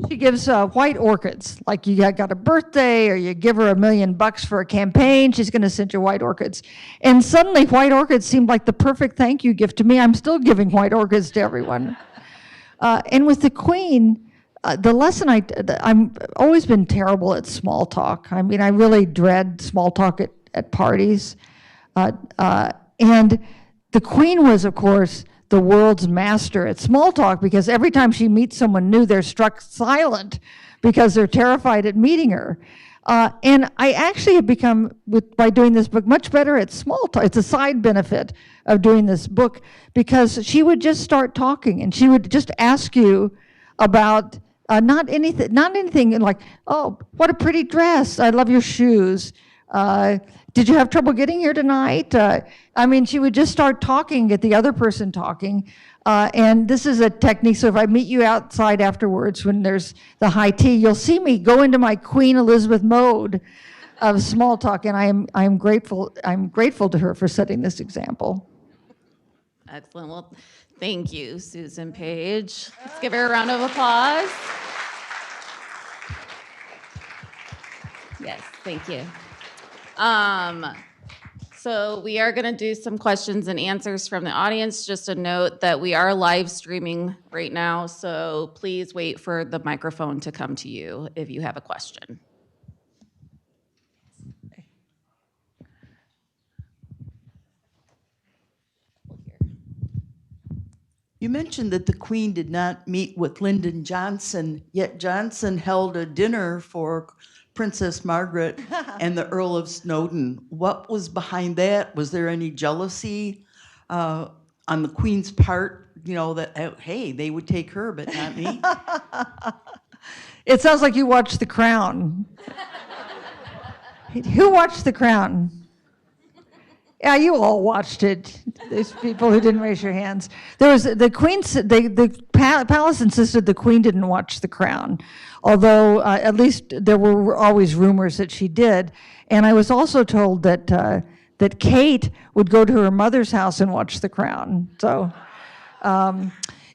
She gives white orchids, like you got a birthday or you give her $1 million for a campaign, she's going to send you white orchids. And suddenly white orchids seemed like the perfect thank you gift to me. I'm still giving white orchids to everyone. And with the Queen, the lesson I'm always been terrible at small talk. I mean, I really dread small talk at parties. And the Queen was, of course, the world's master at small talk, because every time she meets someone new, they're struck silent because they're terrified at meeting her. And I actually have become, by doing this book, much better at small talk. It's a side benefit of doing this book, because she would just start talking and she would just ask you about not anything like, oh, what a pretty dress. I love your shoes. Did you have trouble getting here tonight? I mean, she would just start talking, get the other person talking. And this is a technique, so if I meet you outside afterwards when there's the high tea, you'll see me go into my Queen Elizabeth mode of small talk, and I'm grateful to her for setting this example. Excellent. Well, thank you, Susan Page. Let's give her a round of applause. Yes, thank you. So we are going to do some questions and answers from the audience. Just a note that we are live streaming right now, so please wait for the microphone to come to you if you have a question. You mentioned that the Queen did not meet with Lyndon Johnson, yet Johnson held a dinner for Princess Margaret and the Earl of Snowdon. What was behind that? Was there any jealousy on the Queen's part, you know, that, hey, they would take her, but not me? It sounds like you watched The Crown. Who watched The Crown? Yeah, you all watched it. There's people who didn't raise your hands. There was the Queen. The palace insisted the Queen didn't watch The Crown, although at least there were always rumors that she did. And I was also told that that Kate would go to her mother's house and watch The Crown. So,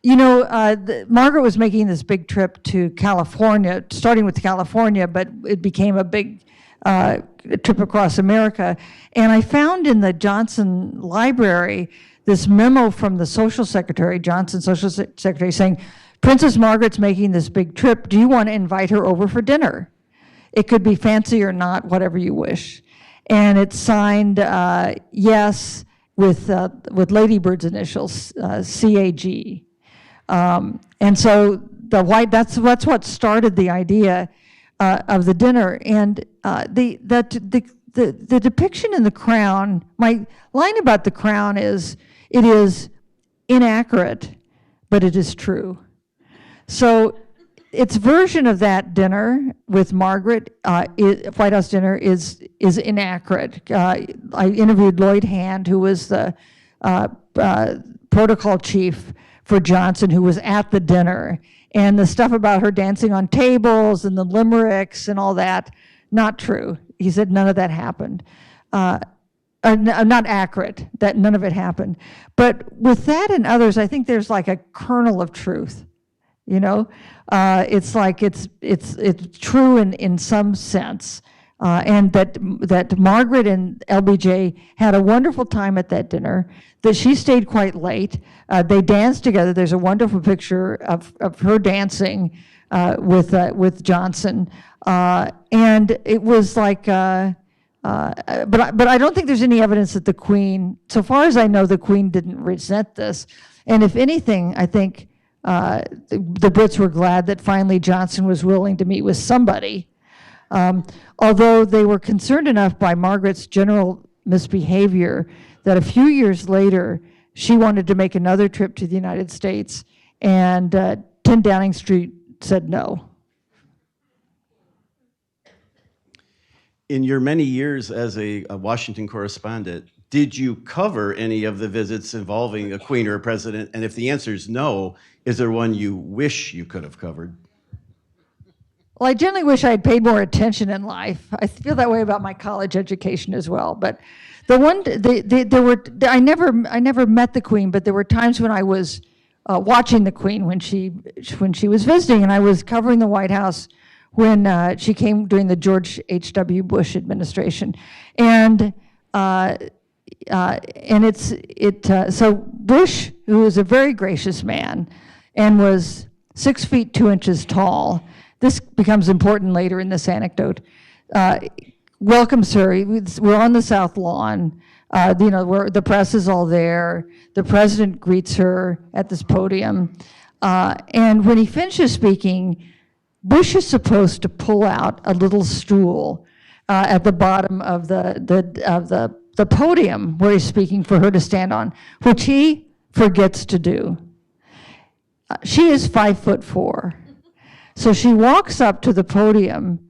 you know, Margaret was making this big trip to California, starting with California, but it became a big trip across America. And I found in the Johnson Library this memo from the social secretary, Johnson's social secretary, saying, Princess Margaret's making this big trip. Do you want to invite her over for dinner? It could be fancy or not, whatever you wish. And it's signed yes with Lady Bird's initials, CAG. And so that's what started the idea of the dinner. And the depiction in The Crown, my line about The Crown is, it is inaccurate, but it is true. So its version of that dinner with Margaret, White House dinner, is inaccurate. I interviewed Lloyd Hand, who was the protocol chief for Johnson, who was at the dinner. And the stuff about her dancing on tables and the limericks and all that, not true. He said none of that happened. Not accurate, that none of it happened. But with that and others, I think there's like a kernel of truth. You know, it's like it's true in some sense, and that Margaret and LBJ had a wonderful time at that dinner. That she stayed quite late. They danced together. There's a wonderful picture of her dancing with Johnson, and it was like. But I don't think there's any evidence that the Queen, so far as I know, the Queen didn't resent this. And if anything, I think the Brits were glad that finally Johnson was willing to meet with somebody. Although they were concerned enough by Margaret's general misbehavior that a few years later, she wanted to make another trip to the United States, and 10 Downing Street said no. In your many years as a Washington correspondent, did you cover any of the visits involving a queen or a president? And if the answer is no, is there one you wish you could have covered? Well, I generally wish I had paid more attention in life. I feel that way about my college education as well. But I never met the Queen, but there were times when I was watching the Queen when she was visiting, and I was covering the White House when she came during the George H.W. Bush administration, and so Bush, who was a very gracious man, and was 6 feet 2 inches tall. This becomes important later in this anecdote. Welcomes her. We're on the South Lawn. Where the press is all there. The president greets her at this podium, and when he finishes speaking, Bush is supposed to pull out a little stool at the bottom of the podium where he's speaking for her to stand on, which he forgets to do. She is 5'4", so she walks up to the podium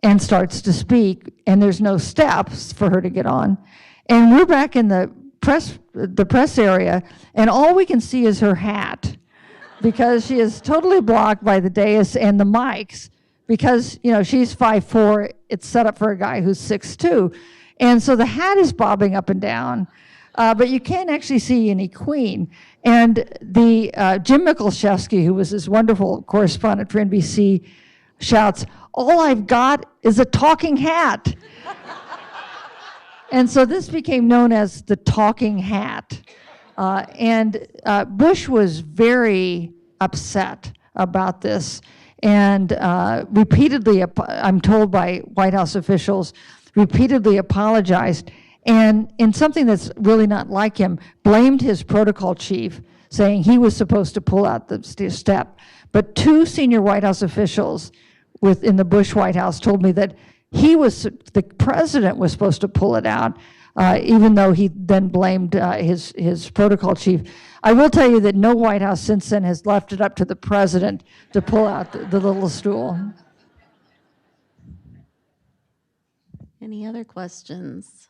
and starts to speak, and there's no steps for her to get on. And we're back in the press area, and all we can see is her hat, because she is totally blocked by the dais and the mics, because she's 5'4", it's set up for a guy who's 6'2", and so the hat is bobbing up and down, but you can't actually see any Queen. And the Jim Michalczewski, who was this wonderful correspondent for NBC, shouts, "All I've got is a talking hat." And so this became known as the talking hat. Bush was very upset about this, and repeatedly, I'm told by White House officials, repeatedly apologized, and in something that's really not like him, blamed his protocol chief, saying he was supposed to pull out the step. But two senior White House officials in the Bush White House told me that the president was supposed to pull it out, even though he then blamed his protocol chief. I will tell you that no White House since then has left it up to the president to pull out the little stool. Any other questions?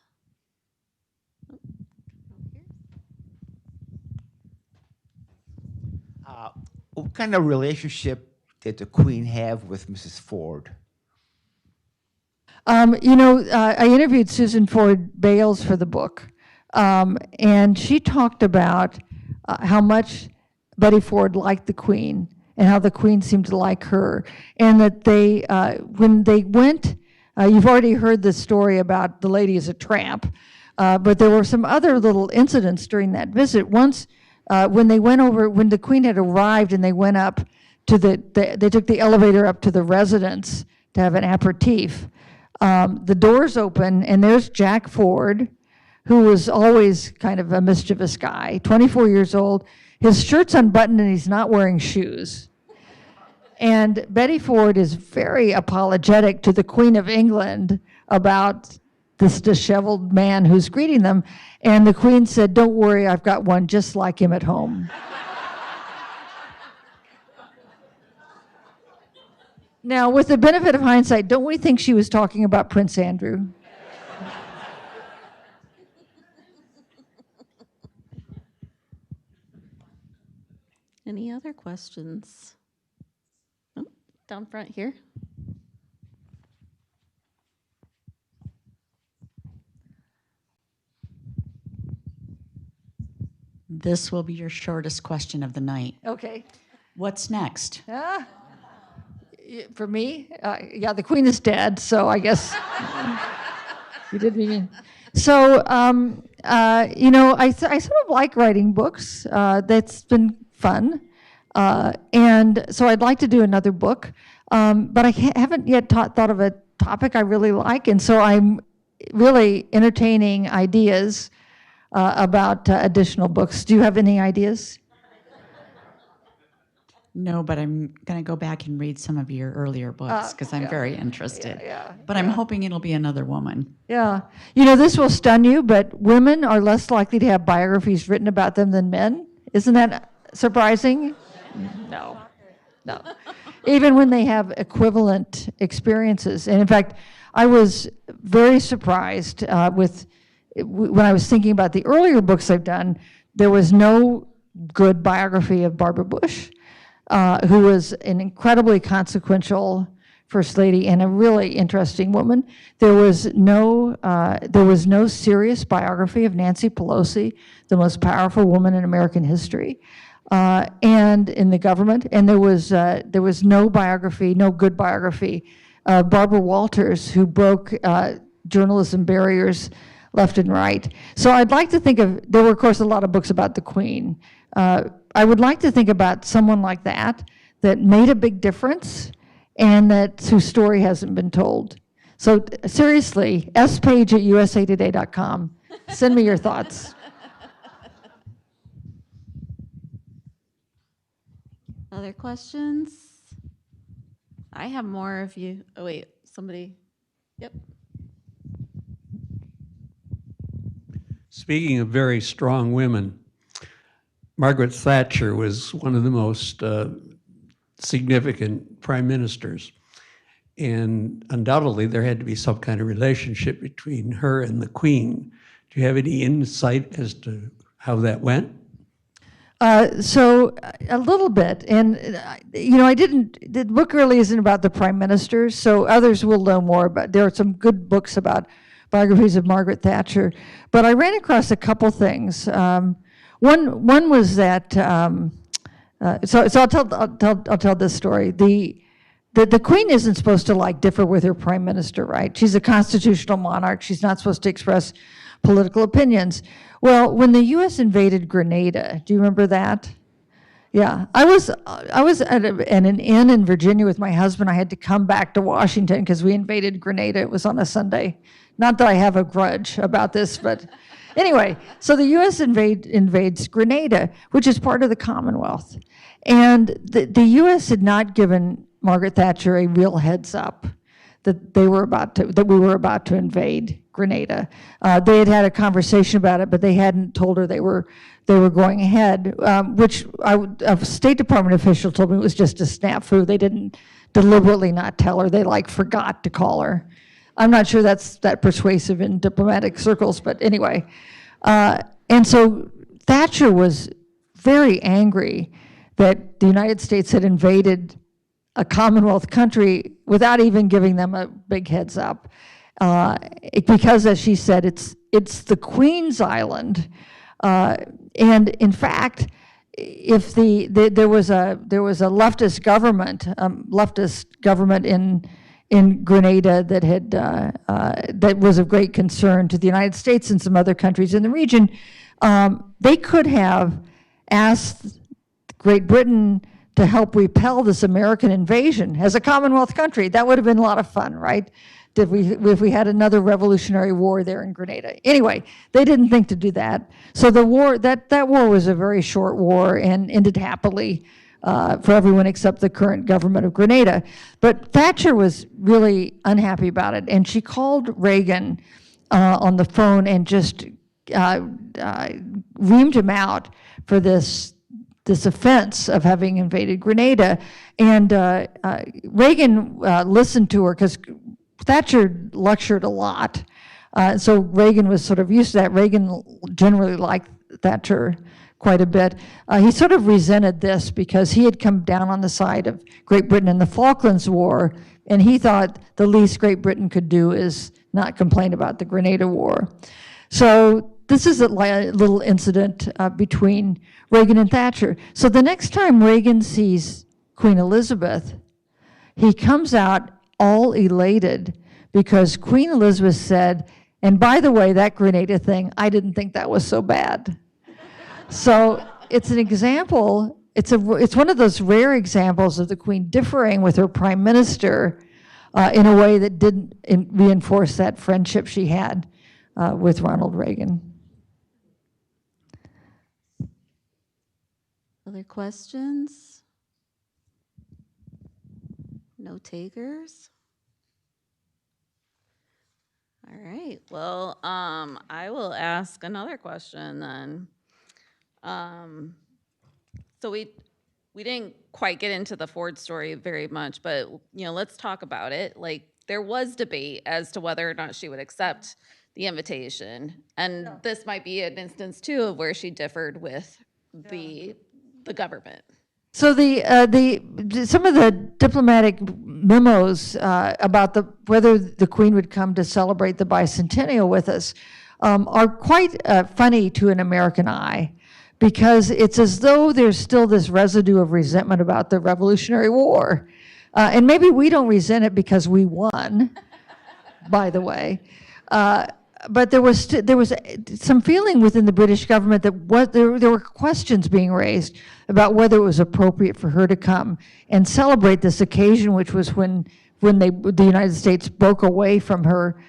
What kind of relationship did the Queen have with Mrs. Ford? I interviewed Susan Ford Bales for the book, and she talked about how much Betty Ford liked the Queen and how the Queen seemed to like her, and that they, when they went, you've already heard the story about the lady as a tramp, but there were some other little incidents during that visit. Once, when the Queen had arrived and they went up to they took the elevator up to the residence to have an aperitif. The doors open and there's Jack Ford, who was always kind of a mischievous guy, 24 years old. His shirt's unbuttoned and he's not wearing shoes. And Betty Ford is very apologetic to the Queen of England about this disheveled man who's greeting them. And the Queen said, "Don't worry, I've got one just like him at home." Now, with the benefit of hindsight, don't we think she was talking about Prince Andrew? Any other questions? Oh, down front here. This will be your shortest question of the night. Okay. What's next? For me, yeah, the Queen is dead, so I guess you did mean. So, I sort of like writing books. That's been fun. And so I'd like to do another book, but I haven't yet thought of a topic I really like, and so I'm really entertaining ideas about additional books. Do you have any ideas? No, but I'm going to go back and read some of your earlier books because I'm very interested. But I'm hoping it'll be another woman. Yeah. This will stun you, but women are less likely to have biographies written about them than men. Isn't that surprising? No. Even when they have equivalent experiences. And in fact, I was very surprised when I was thinking about the earlier books I've done, there was no good biography of Barbara Bush, who was an incredibly consequential First Lady and a really interesting woman. There was no serious biography of Nancy Pelosi, the most powerful woman in American history, and in the government. And there was no good biography of Barbara Walters, who broke journalism barriers left and right. So I'd like to think there were, of course, a lot of books about the Queen. I would like to think about someone like that made a big difference and whose story hasn't been told. So seriously, spage@usatoday.com. Send me your thoughts. Other questions? I have more if you, oh wait, somebody, yep. Speaking of very strong women, Margaret Thatcher was one of the most significant prime ministers. And undoubtedly, there had to be some kind of relationship between her and the Queen. Do you have any insight as to how that went? So a little bit, and the book really isn't about the prime ministers, so others will know more about. There are some good books about biographies of Margaret Thatcher, but I ran across a couple things. One was that. So I'll tell this story. The the Queen isn't supposed to like differ with her prime minister, right? She's a constitutional monarch. She's not supposed to express political opinions. Well, when the U.S. invaded Grenada, do you remember that? Yeah, I was at an inn in Virginia with my husband. I had to come back to Washington because we invaded Grenada. It was on a Sunday. Not that I have a grudge about this, but anyway, so the U.S. invades Grenada, which is part of the Commonwealth. And the U.S. had not given Margaret Thatcher a real heads up that we were about to invade Grenada. They had had a conversation about it, but they hadn't told her they were going ahead, which a State Department official told me it was just a snafu. They didn't deliberately not tell her. They forgot to call her. I'm not sure that's that persuasive in diplomatic circles, but anyway. And so Thatcher was very angry that the United States had invaded a Commonwealth country without even giving them a big heads up. Because, as she said, it's the Queen's island. And in fact, if there was a leftist government in Grenada that was of great concern to the United States and some other countries in the region, they could have asked Great Britain to help repel this American invasion as a Commonwealth country. That would have been a lot of fun, right? If we had another Revolutionary War there in Grenada. Anyway, they didn't think to do that. So the war, that war was a very short war and ended happily for everyone except the current government of Grenada. But Thatcher was really unhappy about it, and she called Reagan on the phone and just reamed him out for this offense of having invaded Grenada. And Reagan listened to her because Thatcher lectured a lot. So Reagan was sort of used to that. Reagan generally liked Thatcher quite a bit. He sort of resented this because he had come down on the side of Great Britain in the Falklands War, and he thought the least Great Britain could do is not complain about the Grenada War. So this is a little incident between Reagan and Thatcher. So the next time Reagan sees Queen Elizabeth, he comes out all elated because Queen Elizabeth said, and by the way, that Grenada thing, I didn't think that was so bad. So it's an example, it's one of those rare examples of the Queen differing with her prime minister in a way that didn't reinforce that friendship she had with Ronald Reagan. Other questions? No takers? All right, well, I will ask another question then. So we didn't quite get into the Ford story very much, but let's talk about it. There was debate as to whether or not she would accept the invitation, and this might be an instance too of where she differed with the government. So some of the diplomatic memos about whether the Queen would come to celebrate the bicentennial with us are quite funny to an American eye, because it's as though there's still this residue of resentment about the Revolutionary War. And maybe we don't resent it because we won, by the way. But there was some feeling within the British government that there were questions being raised about whether it was appropriate for her to come and celebrate this occasion, which was when the United States broke away from her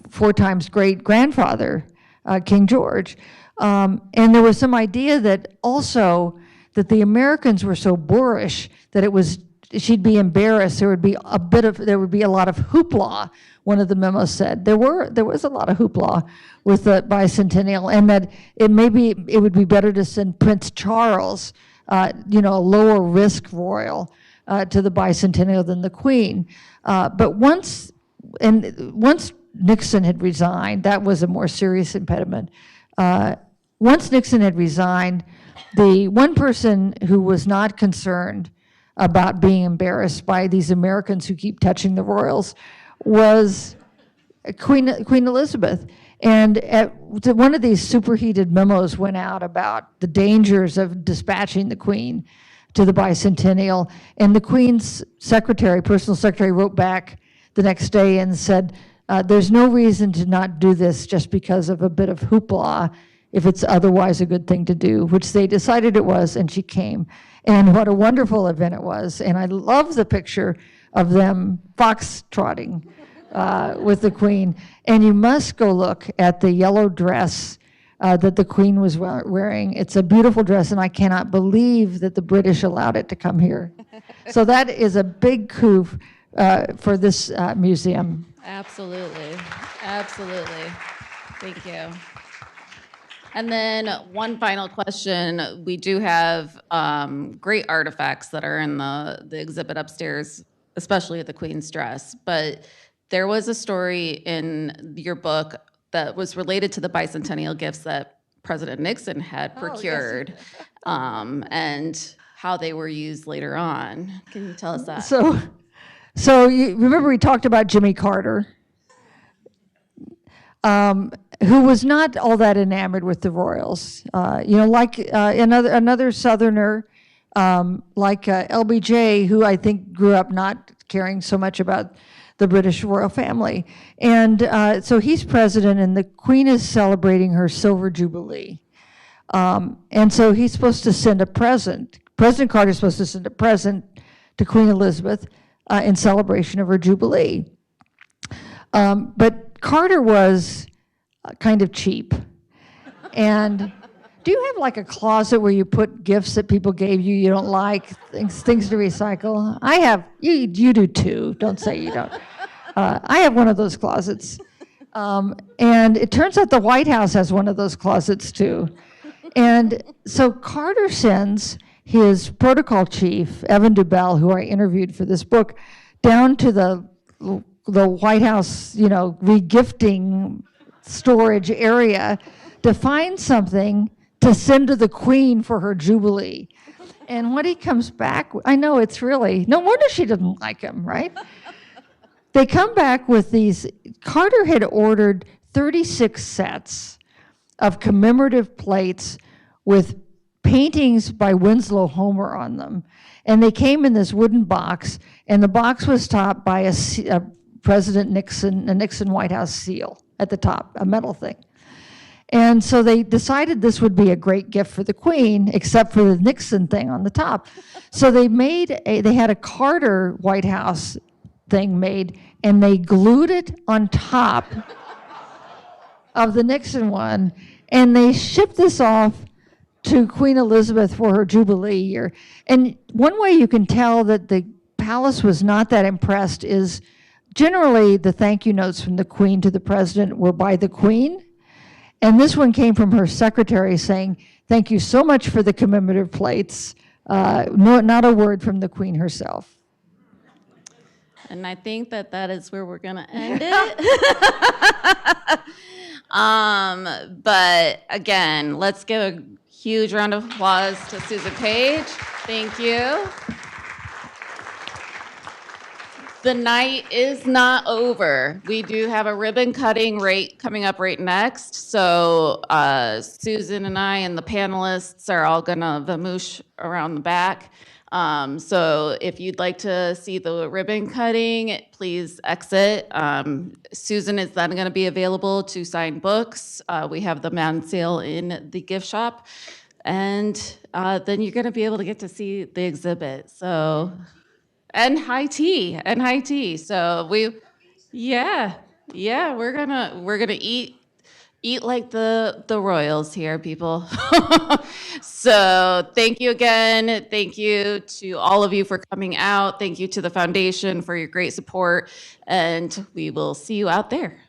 4 times great grandfather, King George. And there was some idea that also that the Americans were so boorish that she'd be embarrassed. There would be a lot of hoopla. One of the memos said there was a lot of hoopla with the bicentennial, and that it would be better to send Prince Charles, a lower risk royal, to the bicentennial than the Queen. But once Nixon had resigned, that was a more serious impediment. Once Nixon had resigned, the one person who was not concerned about being embarrassed by these Americans who keep touching the royals was Queen Elizabeth. And one of these superheated memos went out about the dangers of dispatching the Queen to the bicentennial. And the Queen's secretary, personal secretary, wrote back the next day and said, there's no reason to not do this just because of a bit of hoopla if it's otherwise a good thing to do, which they decided it was, and she came. And what a wonderful event it was. And I love the picture of them foxtrotting with the Queen. And you must go look at the yellow dress that the Queen was wearing. It's a beautiful dress, and I cannot believe that the British allowed it to come here. So that is a big coup for this museum. Absolutely. Absolutely. Thank you. And then one final question. We do have great artifacts that are in the exhibit upstairs, especially at the Queen's dress. But there was a story in your book that was related to the bicentennial gifts that President Nixon had procured, and how they were used later on. Can you tell us that? So you remember we talked about Jimmy Carter, who was not all that enamored with the royals. Like another Southerner, like LBJ, who I think grew up not caring so much about the British royal family. And so he's president, and the Queen is celebrating her Silver Jubilee. And so he's supposed to send a present. President Carter is supposed to send a present to Queen Elizabeth in celebration of her Jubilee. But Carter was kind of cheap. And do you have like a closet where you put gifts that people gave you don't like, things to recycle? I have, you do too, don't say you don't. I have one of those closets. And it turns out the White House has one of those closets too. And so Carter sends his protocol chief, Evan Dubell, who I interviewed for this book, down to the White House, regifting storage area to find something to send to the Queen for her Jubilee. And when he comes back, I know it's really, no wonder she didn't like him, right? They come back with these, Carter had ordered 36 sets of commemorative plates with paintings by Winslow Homer on them. And they came in this wooden box, and the box was topped by a President Nixon, a Nixon White House seal at the top, a metal thing. And so they decided this would be a great gift for the Queen, except for the Nixon thing on the top. So they had a Carter White House thing made, and they glued it on top of the Nixon one, and they shipped this off to Queen Elizabeth for her Jubilee year. And one way you can tell that the palace was not that impressed is generally the thank you notes from the Queen to the President were by the Queen. And this one came from her secretary saying, thank you so much for the commemorative plates. No, not a word from the Queen herself. And I think that is where we're gonna end it. But again, let's give a huge round of applause to Susan Page. Thank you. The night is not over. We do have a ribbon cutting coming up right next. So Susan and I and the panelists are all gonna vamoosh around the back. So if you'd like to see the ribbon cutting, please exit. Susan is then gonna be available to sign books. We have the man sale in the gift shop. And then you're gonna be able to get to see the exhibit. So. And high tea. So we're gonna eat like the royals here, people. So thank you again. Thank you to all of you for coming out. Thank you to the foundation for your great support, and we will see you out there.